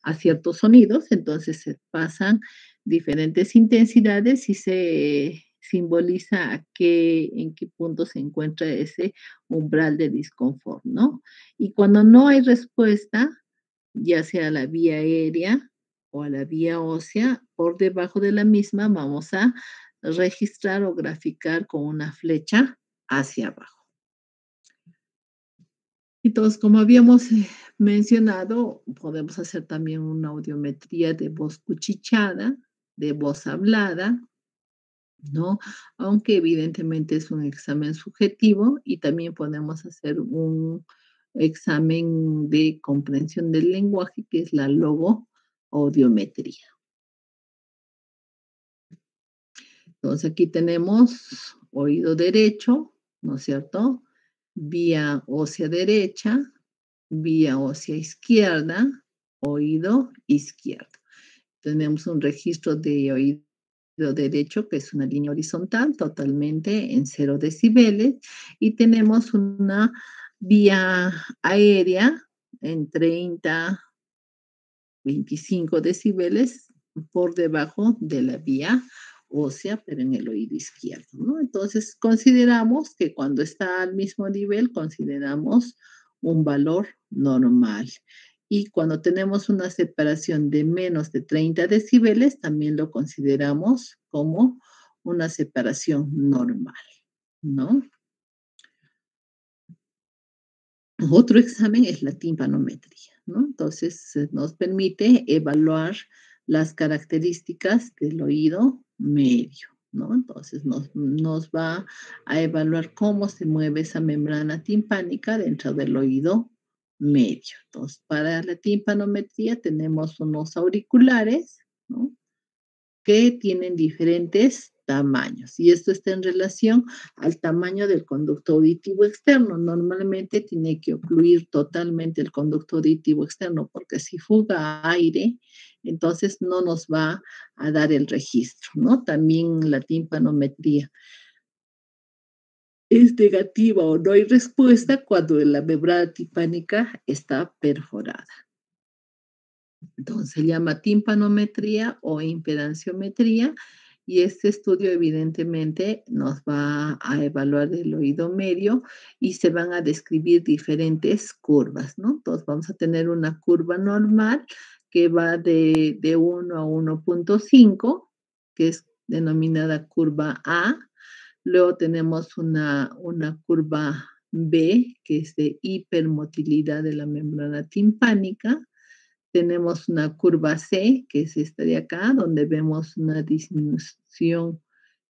a ciertos sonidos, entonces se pasan diferentes intensidades y se simboliza en qué punto se encuentra ese umbral de disconfort, ¿no? Y cuando no hay respuesta, ya sea a la vía aérea o a la vía ósea, por debajo de la misma vamos a registrar o graficar con una flecha hacia abajo. Entonces, como habíamos mencionado, podemos hacer también una audiometría de voz cuchicheada, de voz hablada, ¿no? Aunque evidentemente es un examen subjetivo y también podemos hacer un examen de comprensión del lenguaje, que es la logoaudiometría. Entonces, aquí tenemos oído derecho, ¿no es cierto? Vía ósea derecha, vía ósea izquierda, oído izquierdo. Tenemos un registro de oído derecho, que es una línea horizontal totalmente en 0 decibeles, y tenemos una vía aérea en 30, 25 decibeles por debajo de la vía ósea, pero en el oído izquierdo, ¿no? Entonces, consideramos que cuando está al mismo nivel, consideramos un valor normal. Y cuando tenemos una separación de menos de 30 decibeles, también lo consideramos como una separación normal, ¿no? Otro examen es la timpanometría, ¿no? Entonces, nos permite evaluar las características del oído medio, ¿no? Entonces, nos va a evaluar cómo se mueve esa membrana timpánica dentro del oído medio. Entonces, para la timpanometría tenemos unos auriculares, ¿no? Que tienen diferentes tamaños y esto está en relación al tamaño del conducto auditivo externo. Normalmente tiene que ocluir totalmente el conducto auditivo externo porque si fuga aire, entonces no nos va a dar el registro, ¿no? También la timpanometría es negativa o no hay respuesta cuando la membrana timpánica está perforada. Entonces se llama timpanometría o impedanciometría Y este estudio evidentemente nos va a evaluar el oído medio y se van a describir diferentes curvas, ¿no? Entonces vamos a tener una curva normal que va de 1 a 1.5, que es denominada curva A. Luego tenemos una curva B, que es de hipermotilidad de la membrana timpánica. Tenemos una curva C, que es esta de acá, donde vemos una disminución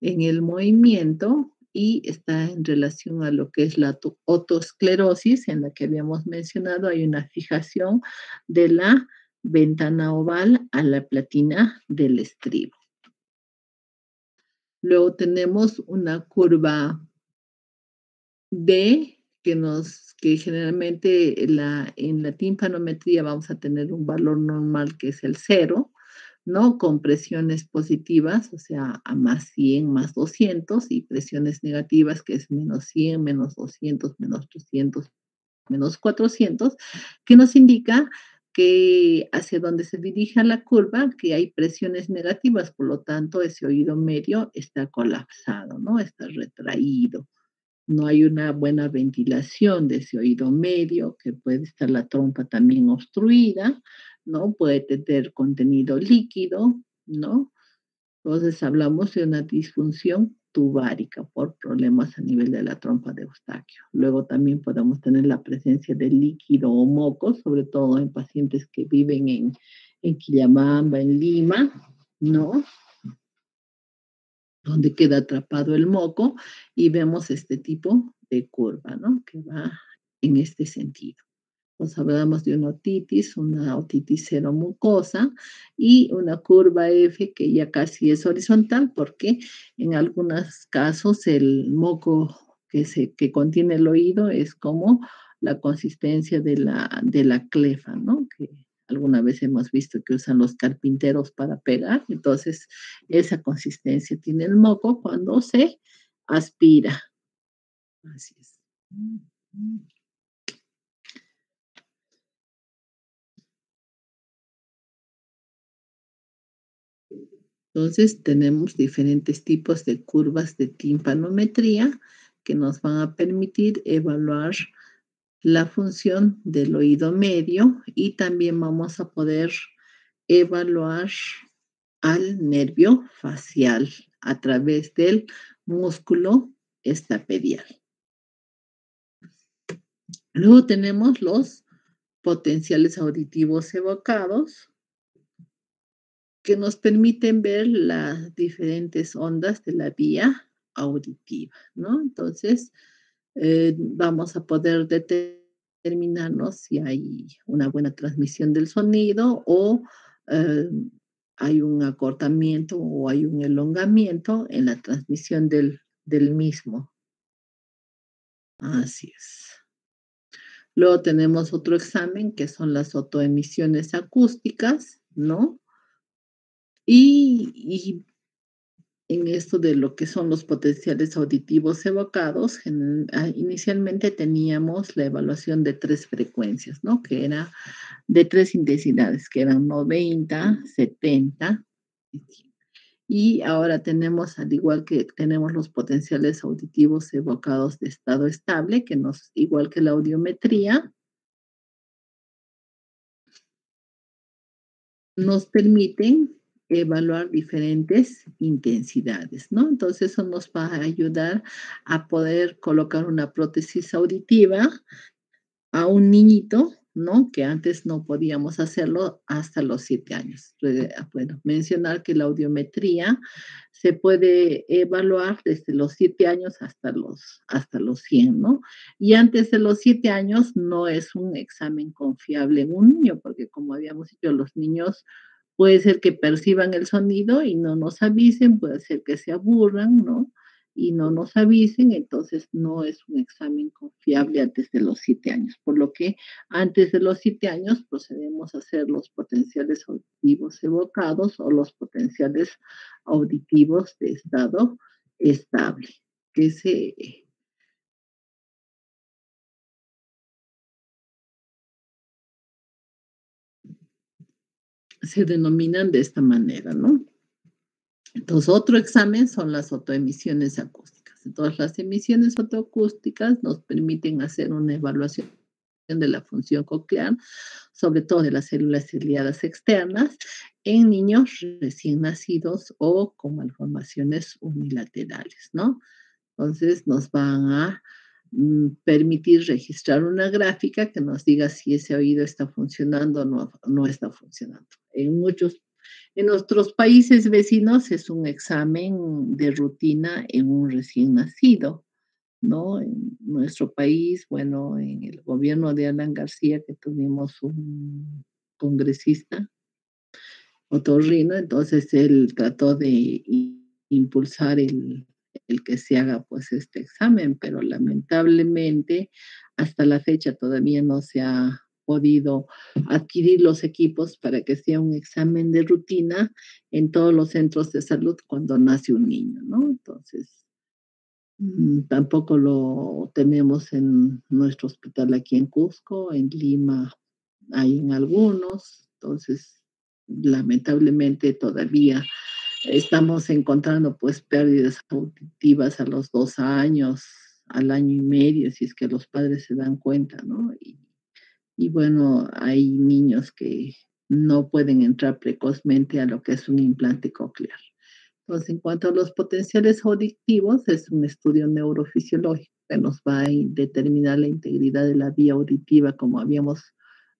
en el movimiento y está en relación a lo que es la otosclerosis, en la que habíamos mencionado, hay una fijación de la ventana oval a la platina del estribo. Luego tenemos una curva D, que generalmente en la timpanometría vamos a tener un valor normal que es el 0, ¿no? Con presiones positivas, o sea, a más 100, más 200, y presiones negativas, que es menos 100, menos 200, menos 300, menos 400, que nos indica que hacia donde se dirija la curva, que hay presiones negativas, por lo tanto, ese oído medio está colapsado, ¿no? Está retraído. No hay una buena ventilación de ese oído medio, que puede estar la trompa también obstruida, ¿no? Puede tener contenido líquido, ¿no? Entonces hablamos de una disfunción tubárica por problemas a nivel de la trompa de Eustaquio. Luego también podemos tener la presencia de líquido o moco, sobre todo en pacientes que viven en Quillabamba, en Lima, ¿no? Donde queda atrapado el moco y vemos este tipo de curva, ¿no? Que va en este sentido. Nos hablamos de una otitis seromucosa y una curva F que ya casi es horizontal porque en algunos casos el moco que contiene el oído es como la consistencia de la clefa, ¿no? Que alguna vez hemos visto que usan los carpinteros para pegar. Entonces, esa consistencia tiene el moco cuando se aspira. Así es. Entonces, tenemos diferentes tipos de curvas de timpanometría que nos van a permitir evaluar la función del oído medio y también vamos a poder evaluar al nervio facial a través del músculo estapedial. Luego tenemos los potenciales auditivos evocados, que nos permiten ver las diferentes ondas de la vía auditiva, ¿no? Entonces, vamos a poder determinarnos si hay una buena transmisión del sonido o eh, hay un acortamiento o hay un elongamiento en la transmisión del mismo. Así es. Luego tenemos otro examen que son las otoemisiones acústicas, ¿no? Y en esto de lo que son los potenciales auditivos evocados, inicialmente teníamos la evaluación de 3 frecuencias, ¿no? Que era de 3 intensidades, que eran 90, 70 y 100. Y ahora tenemos, al igual que tenemos los potenciales auditivos evocados de estado estable, igual que la audiometría, nos permiten evaluar diferentes intensidades, ¿no? Entonces eso nos va a ayudar a poder colocar una prótesis auditiva a un niñito, ¿no? Que antes no podíamos hacerlo hasta los 7 años. Bueno, mencionar que la audiometría se puede evaluar desde los 7 años hasta los 100, ¿no? Y antes de los 7 años no es un examen confiable en un niño, porque como habíamos dicho, los niños puede ser que perciban el sonido y no nos avisen, puede ser que se aburran, ¿no? Y no nos avisen, entonces no es un examen confiable antes de los 7 años, por lo que antes de los 7 años procedemos a hacer los potenciales auditivos evocados o los potenciales auditivos de estado estable, que se denominan de esta manera, ¿no? Entonces, otro examen son las fotoemisiones acústicas. Entonces, las emisiones fotoacústicas nos permiten hacer una evaluación de la función coclear, sobre todo de las células ciliadas externas, en niños recién nacidos o con malformaciones unilaterales, ¿no? Entonces, nos van a permitir registrar una gráfica que nos diga si ese oído está funcionando o no está funcionando. En nuestros países vecinos es un examen de rutina en un recién nacido, ¿no? En nuestro país, bueno, en el gobierno de Alan García, que tuvimos un congresista otorrino, entonces él trató de impulsar el que se haga pues este examen, pero lamentablemente hasta la fecha todavía no se ha podido adquirir los equipos para que sea un examen de rutina en todos los centros de salud cuando nace un niño, ¿no? Entonces, tampoco lo tenemos en nuestro hospital aquí en Cusco, en Lima hay en algunos, entonces lamentablemente todavía estamos encontrando pues pérdidas auditivas a los 2 años, al año y medio, si es que los padres se dan cuenta, ¿no? Y bueno, hay niños que no pueden entrar precozmente a lo que es un implante coclear. Entonces, en cuanto a los potenciales auditivos, es un estudio neurofisiológico que nos va a determinar la integridad de la vía auditiva, como habíamos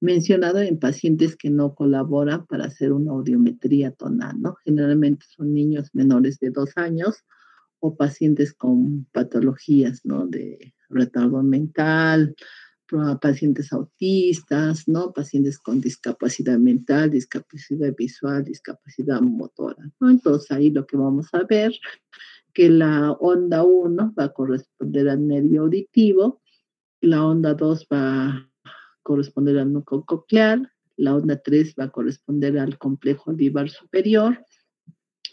mencionado, en pacientes que no colaboran para hacer una audiometría tonal, ¿no? Generalmente son niños menores de 2 años o pacientes con patologías, ¿no? De retardo mental, pacientes autistas, ¿no? Pacientes con discapacidad mental, discapacidad visual, discapacidad motora, ¿no? Entonces ahí lo que vamos a ver, que la onda 1 va a corresponder al nervio auditivo, la onda 2 va a corresponder al núcleo coclear, la onda 3 va a corresponder al complejo libar superior,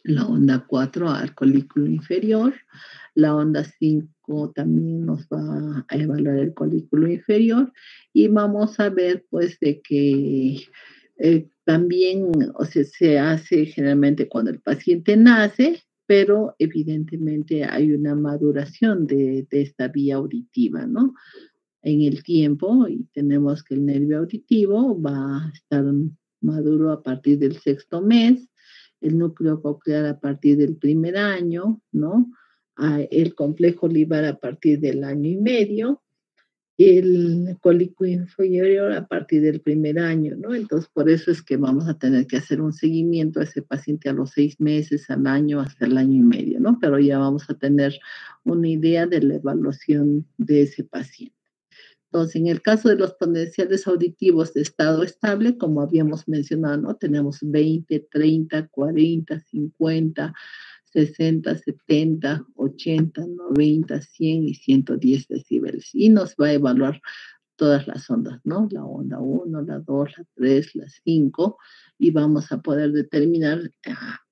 la onda 4 al colículo inferior, la onda 5 también nos va a evaluar el colículo inferior y vamos a ver pues de que también, o sea, se hace generalmente cuando el paciente nace, pero evidentemente hay una maduración de esta vía auditiva, ¿no? En el tiempo y tenemos que el nervio auditivo va a estar maduro a partir del sexto mes, el núcleo coclear a partir del primer año, ¿no? El complejo libar a partir del año y medio, el colículo inferior a partir del primer año, ¿no? Entonces, por eso es que vamos a tener que hacer un seguimiento a ese paciente a los 6 meses, al año, hasta el año y medio, ¿no? Pero ya vamos a tener una idea de la evaluación de ese paciente. Entonces, en el caso de los potenciales auditivos de estado estable, como habíamos mencionado, ¿no? Tenemos 20, 30, 40, 50, 60, 70, 80, 90, 100 y 110 decibeles. Y nos va a evaluar todas las ondas, ¿no? La onda 1, la 2, la 3, la 5, y vamos a poder determinar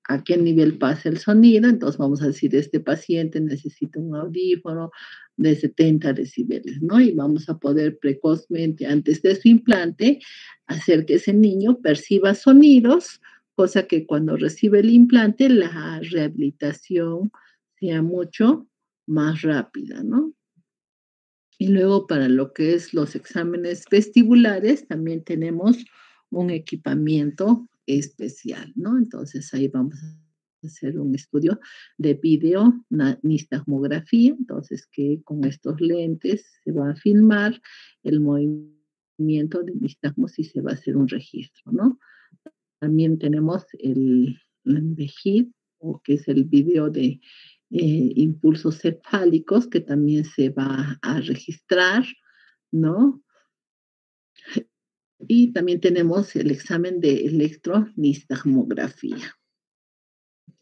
a qué nivel pasa el sonido. Entonces vamos a decir, este paciente necesita un audífono de 70 decibeles, ¿no? Y vamos a poder precozmente, antes de su implante, hacer que ese niño perciba sonidos, cosa que cuando recibe el implante, la rehabilitación sea mucho más rápida, ¿no? Y luego para lo que es los exámenes vestibulares, también tenemos un equipamiento especial, ¿no? Entonces ahí vamos a hacer un estudio de video nistagmografía, entonces que con estos lentes se va a filmar el movimiento de nistagmos y se va a hacer un registro, ¿no? También tenemos el VEGID, o que es el video de impulsos cefálicos, que también se va a registrar, ¿no? Y también tenemos el examen de electronistagmografía.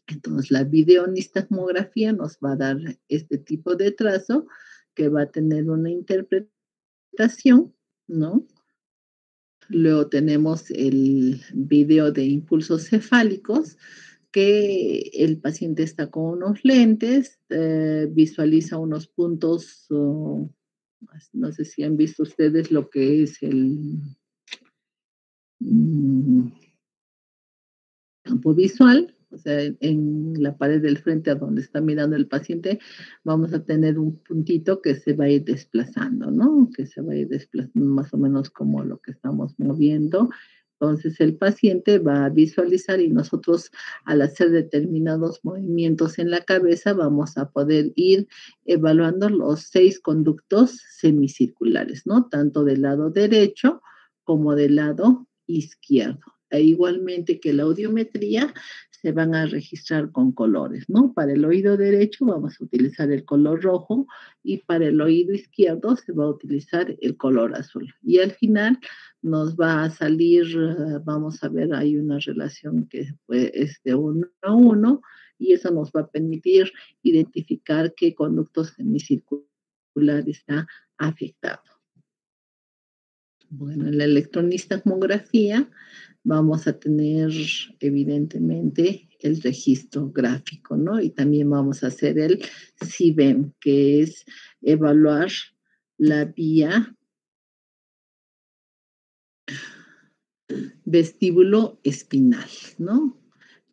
Entonces, la videonistagmografía nos va a dar este tipo de trazo que va a tener una interpretación, ¿no? Luego tenemos el video de impulsos cefálicos, que el paciente está con unos lentes, visualiza unos puntos, no sé si han visto ustedes lo que es el mm, campo visual, O sea, en la pared del frente a donde está mirando el paciente, vamos a tener un puntito que se va a ir desplazando, ¿no? Que se va a ir desplazando más o menos como lo que estamos moviendo. Entonces el paciente va a visualizar y nosotros al hacer determinados movimientos en la cabeza vamos a poder ir evaluando los 6 conductos semicirculares, ¿no? Tanto del lado derecho como del lado izquierdo. E igualmente que la audiometría se van a registrar con colores, ¿no? Para el oído derecho vamos a utilizar el color rojo y para el oído izquierdo se va a utilizar el color azul. Y al final nos va a salir, vamos a ver, hay una relación que es de 1 a 1 y eso nos va a permitir identificar qué conducto semicircular está afectado. Bueno, en la electronistagmografía vamos a tener evidentemente el registro gráfico, ¿no? Y también vamos a hacer el CIBEM, que es evaluar la vía vestíbulo espinal, ¿no?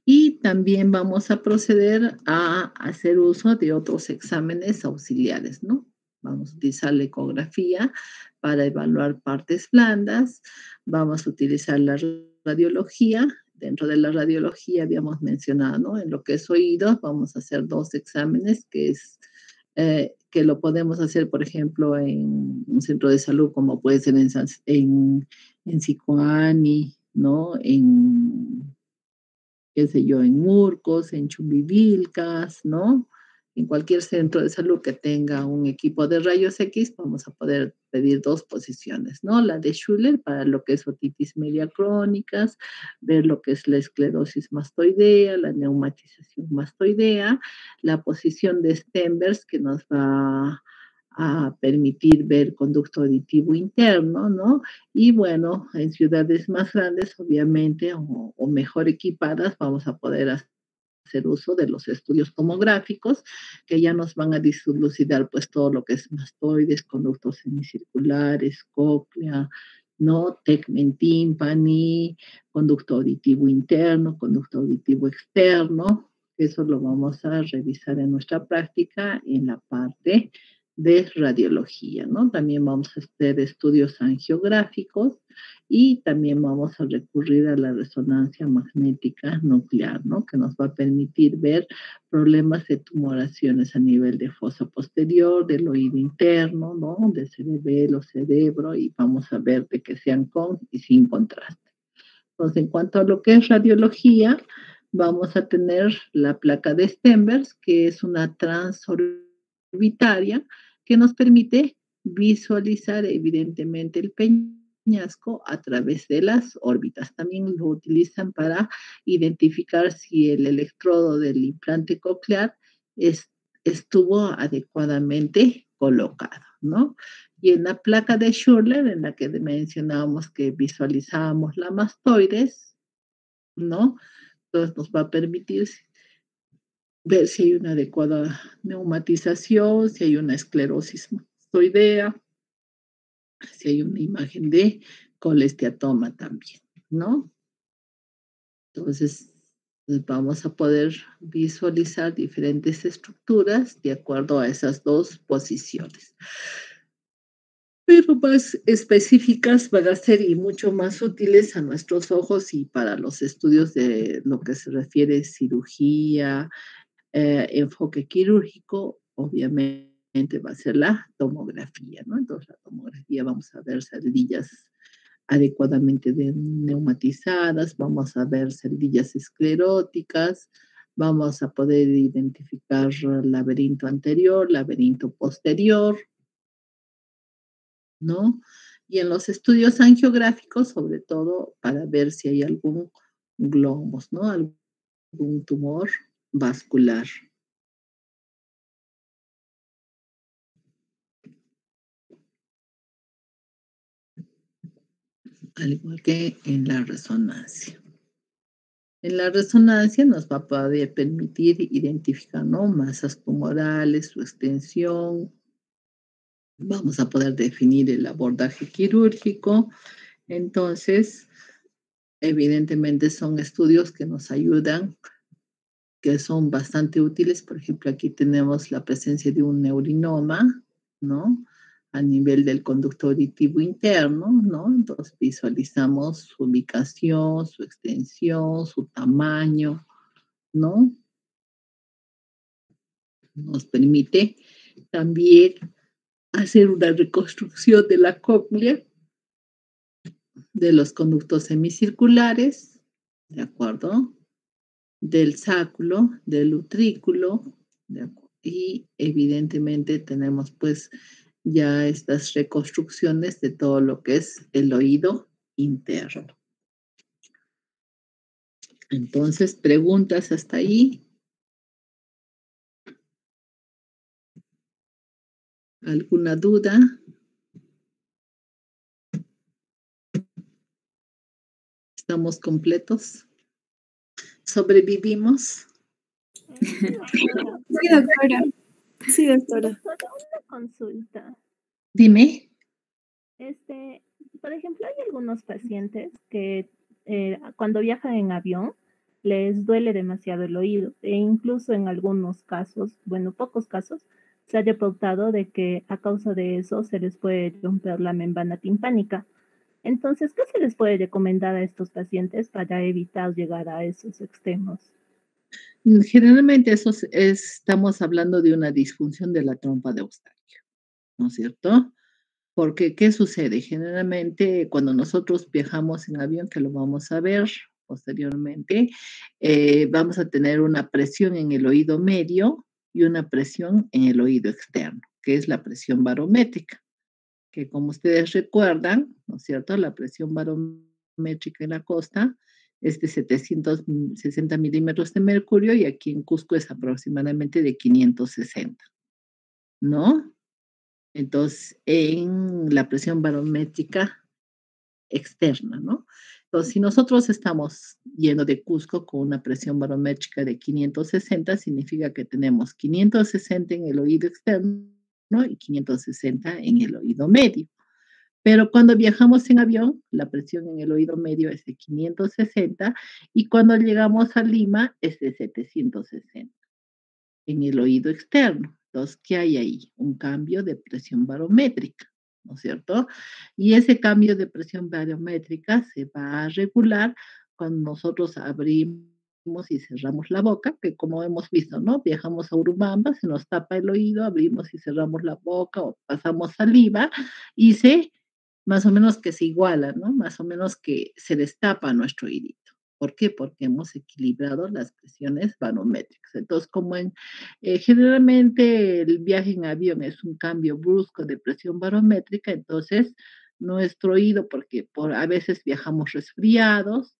Y también vamos a proceder a hacer uso de otros exámenes auxiliares, ¿no? Vamos a utilizar la ecografía para evaluar partes blandas, vamos a utilizar la radiología. Dentro de la radiología habíamos mencionado, ¿no? En lo que es oídos, vamos a hacer 2 exámenes, que lo podemos hacer, por ejemplo, en un centro de salud, como puede ser en Sicuani, ¿no? Qué sé yo, en Murcos, en Chumbivilcas, ¿no? En cualquier centro de salud que tenga un equipo de rayos X, vamos a poder pedir 2 posiciones, ¿no? La de Schuller para lo que es otitis media crónicas, ver lo que es la esclerosis mastoidea, la neumatización mastoidea, la posición de Stenberg que nos va a permitir ver conducto auditivo interno, ¿no? Y bueno, en ciudades más grandes, obviamente, o mejor equipadas, vamos a poder hacer uso de los estudios tomográficos que ya nos van a dilucidar pues todo lo que es mastoides, conductos semicirculares, cóclea, ¿no? Tegmen timpani, conducto auditivo interno, conducto auditivo externo. Eso lo vamos a revisar en nuestra práctica en la parte de radiología, ¿no? También vamos a hacer estudios angiográficos y también vamos a recurrir a la resonancia magnética nuclear, ¿no? Que nos va a permitir ver problemas de tumoraciones a nivel de fosa posterior, del oído interno, ¿no? De cerebelo, cerebro, y vamos a ver de que sean con y sin contraste. Entonces, en cuanto a lo que es radiología, vamos a tener la placa de Stenberg, que es una transorbitaria que nos permite visualizar evidentemente el peñasco a través de las órbitas. También lo utilizan para identificar si el electrodo del implante coclear estuvo adecuadamente colocado, ¿no? Y en la placa de Schürrer, en la que mencionábamos que visualizábamos la mastoides, ¿no? Entonces nos va a permitir ver si hay una adecuada neumatización, si hay una esclerosis mastoidea, si hay una imagen de colesteatoma también, ¿no? Entonces, pues vamos a poder visualizar diferentes estructuras de acuerdo a esas 2 posiciones. Pero más específicas van a ser y mucho más útiles a nuestros ojos y para los estudios de lo que se refiere a cirugía, enfoque quirúrgico, obviamente va a ser la tomografía, ¿no? Entonces, la tomografía vamos a ver celdillas adecuadamente neumatizadas, vamos a ver celdillas escleróticas, vamos a poder identificar laberinto anterior, laberinto posterior, ¿no? Y en los estudios angiográficos, sobre todo para ver si hay algún globos, ¿no? Algún tumor vascular. Al igual que en la resonancia. En la resonancia nos va a poder permitir identificar, ¿no? Masas tumorales, su extensión. Vamos a poder definir el abordaje quirúrgico. Entonces, evidentemente son estudios que nos ayudan que son bastante útiles. Por ejemplo, aquí tenemos la presencia de un neurinoma, ¿no? A nivel del conducto auditivo interno, ¿no? Entonces visualizamos su ubicación, su extensión, su tamaño, ¿no? Nos permite también hacer una reconstrucción de la cóclea, de los conductos semicirculares, ¿de acuerdo? Del sáculo, del utrículo, y evidentemente tenemos pues ya estas reconstrucciones de todo lo que es el oído interno. Entonces, preguntas hasta ahí. ¿Alguna duda? ¿Estamos completos? ¿Sobrevivimos? Sí, doctora. Sí, doctora. Doctora, una consulta. Dime. Por ejemplo, hay algunos pacientes que cuando viajan en avión les duele demasiado el oído e incluso en algunos casos, bueno, pocos casos, se ha reportado de que a causa de eso se les puede romper la membrana timpánica. Entonces, ¿qué se les puede recomendar a estos pacientes para evitar llegar a esos extremos? Generalmente estamos hablando de una disfunción de la trompa de Eustaquio, ¿no es cierto? Porque, ¿qué sucede? Generalmente, cuando nosotros viajamos en avión, que lo vamos a ver posteriormente, vamos a tener una presión en el oído medio y una presión en el oído externo, que es la presión barométrica, que como ustedes recuerdan, ¿no es cierto? La presión barométrica en la costa es de 760 milímetros de mercurio y aquí en Cusco es aproximadamente de 560, ¿no? Entonces, en la presión barométrica externa, ¿no? Entonces, si nosotros estamos yendo de Cusco con una presión barométrica de 560, significa que tenemos 560 en el oído externo y 560 en el oído medio. Pero cuando viajamos en avión, la presión en el oído medio es de 560 y cuando llegamos a Lima es de 760 en el oído externo. Entonces, ¿qué hay ahí? Un cambio de presión barométrica, ¿no es cierto? Y ese cambio de presión barométrica se va a regular cuando nosotros abrimos y cerramos la boca, que como hemos visto, ¿no? Viajamos a Urubamba, se nos tapa el oído, abrimos y cerramos la boca o pasamos saliva y más o menos que se iguala, ¿no? Más o menos que se destapa nuestro oído. ¿Por qué? Porque hemos equilibrado las presiones barométricas. Entonces, generalmente el viaje en avión es un cambio brusco de presión barométrica, entonces nuestro oído, porque a veces viajamos resfriados,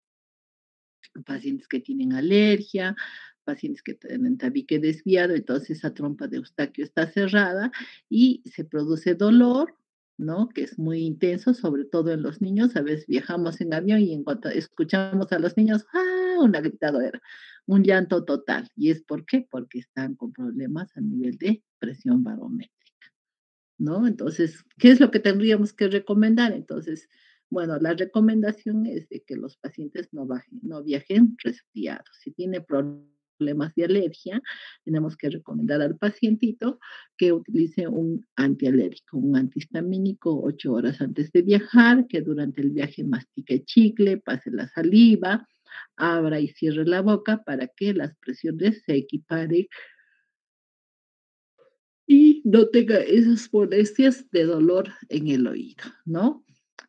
pacientes que tienen alergia, pacientes que tienen tabique desviado, entonces esa trompa de Eustaquio está cerrada y se produce dolor, ¿no? Que es muy intenso, sobre todo en los niños. A veces viajamos en avión y en cuanto escuchamos a los niños, ¡ah! Una gritadera, un llanto total. ¿Y es por qué? Porque están con problemas a nivel de presión barométrica, ¿no? Entonces, ¿qué es lo que tendríamos que recomendar? Entonces, bueno, la recomendación es de que los pacientes no viajen resfriados. Si tiene problemas de alergia, tenemos que recomendar al pacientito que utilice un antialérgico, un antihistamínico 8 horas antes de viajar, que durante el viaje mastique chicle, pase la saliva, abra y cierre la boca para que las presiones se equiparen y no tenga esas molestias de dolor en el oído, ¿no?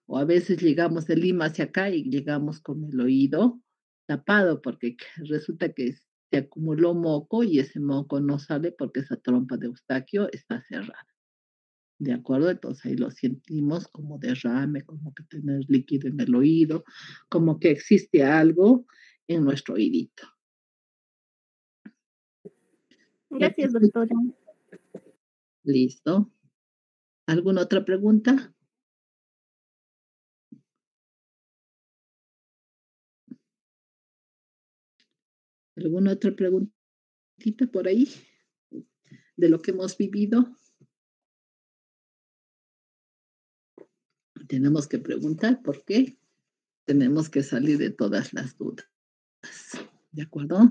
O a veces llegamos de Lima hacia acá y llegamos con el oído tapado porque resulta que se acumuló moco y ese moco no sale porque esa trompa de Eustaquio está cerrada. ¿De acuerdo? Entonces ahí lo sentimos como derrame, como que tener líquido en el oído, como que existe algo en nuestro oídito. Gracias, doctora. Listo. ¿Alguna otra pregunta? ¿Alguna otra preguntita por ahí de lo que hemos vivido? Tenemos que preguntar por qué. Tenemos que salir de todas las dudas. ¿De acuerdo?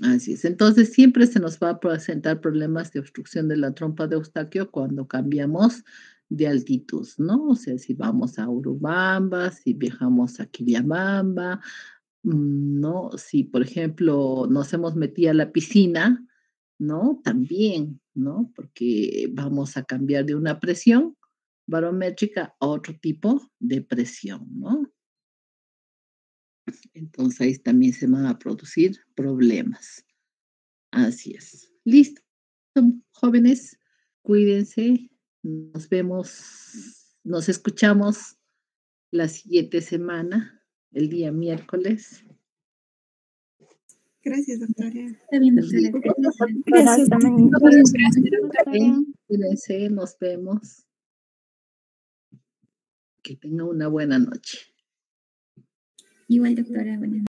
Así es. Entonces, siempre se nos va a presentar problemas de obstrucción de la trompa de Eustaquio cuando cambiamos de altitud, ¿no? O sea, si vamos a Urubamba, si viajamos a Quillabamba, ¿no? Si, por ejemplo, nos hemos metido a la piscina, ¿no? También, ¿no? Porque vamos a cambiar de una presión barométrica a otro tipo de presión, ¿no? Entonces ahí también se van a producir problemas. Así es. Listo, jóvenes, cuídense. Nos vemos, nos escuchamos la siguiente semana, el día miércoles. Gracias, doctora. Está bien, doctora. Gracias también. Cuídense, nos vemos. Que tengan una buena noche. Igual, doctora. Buenas noches.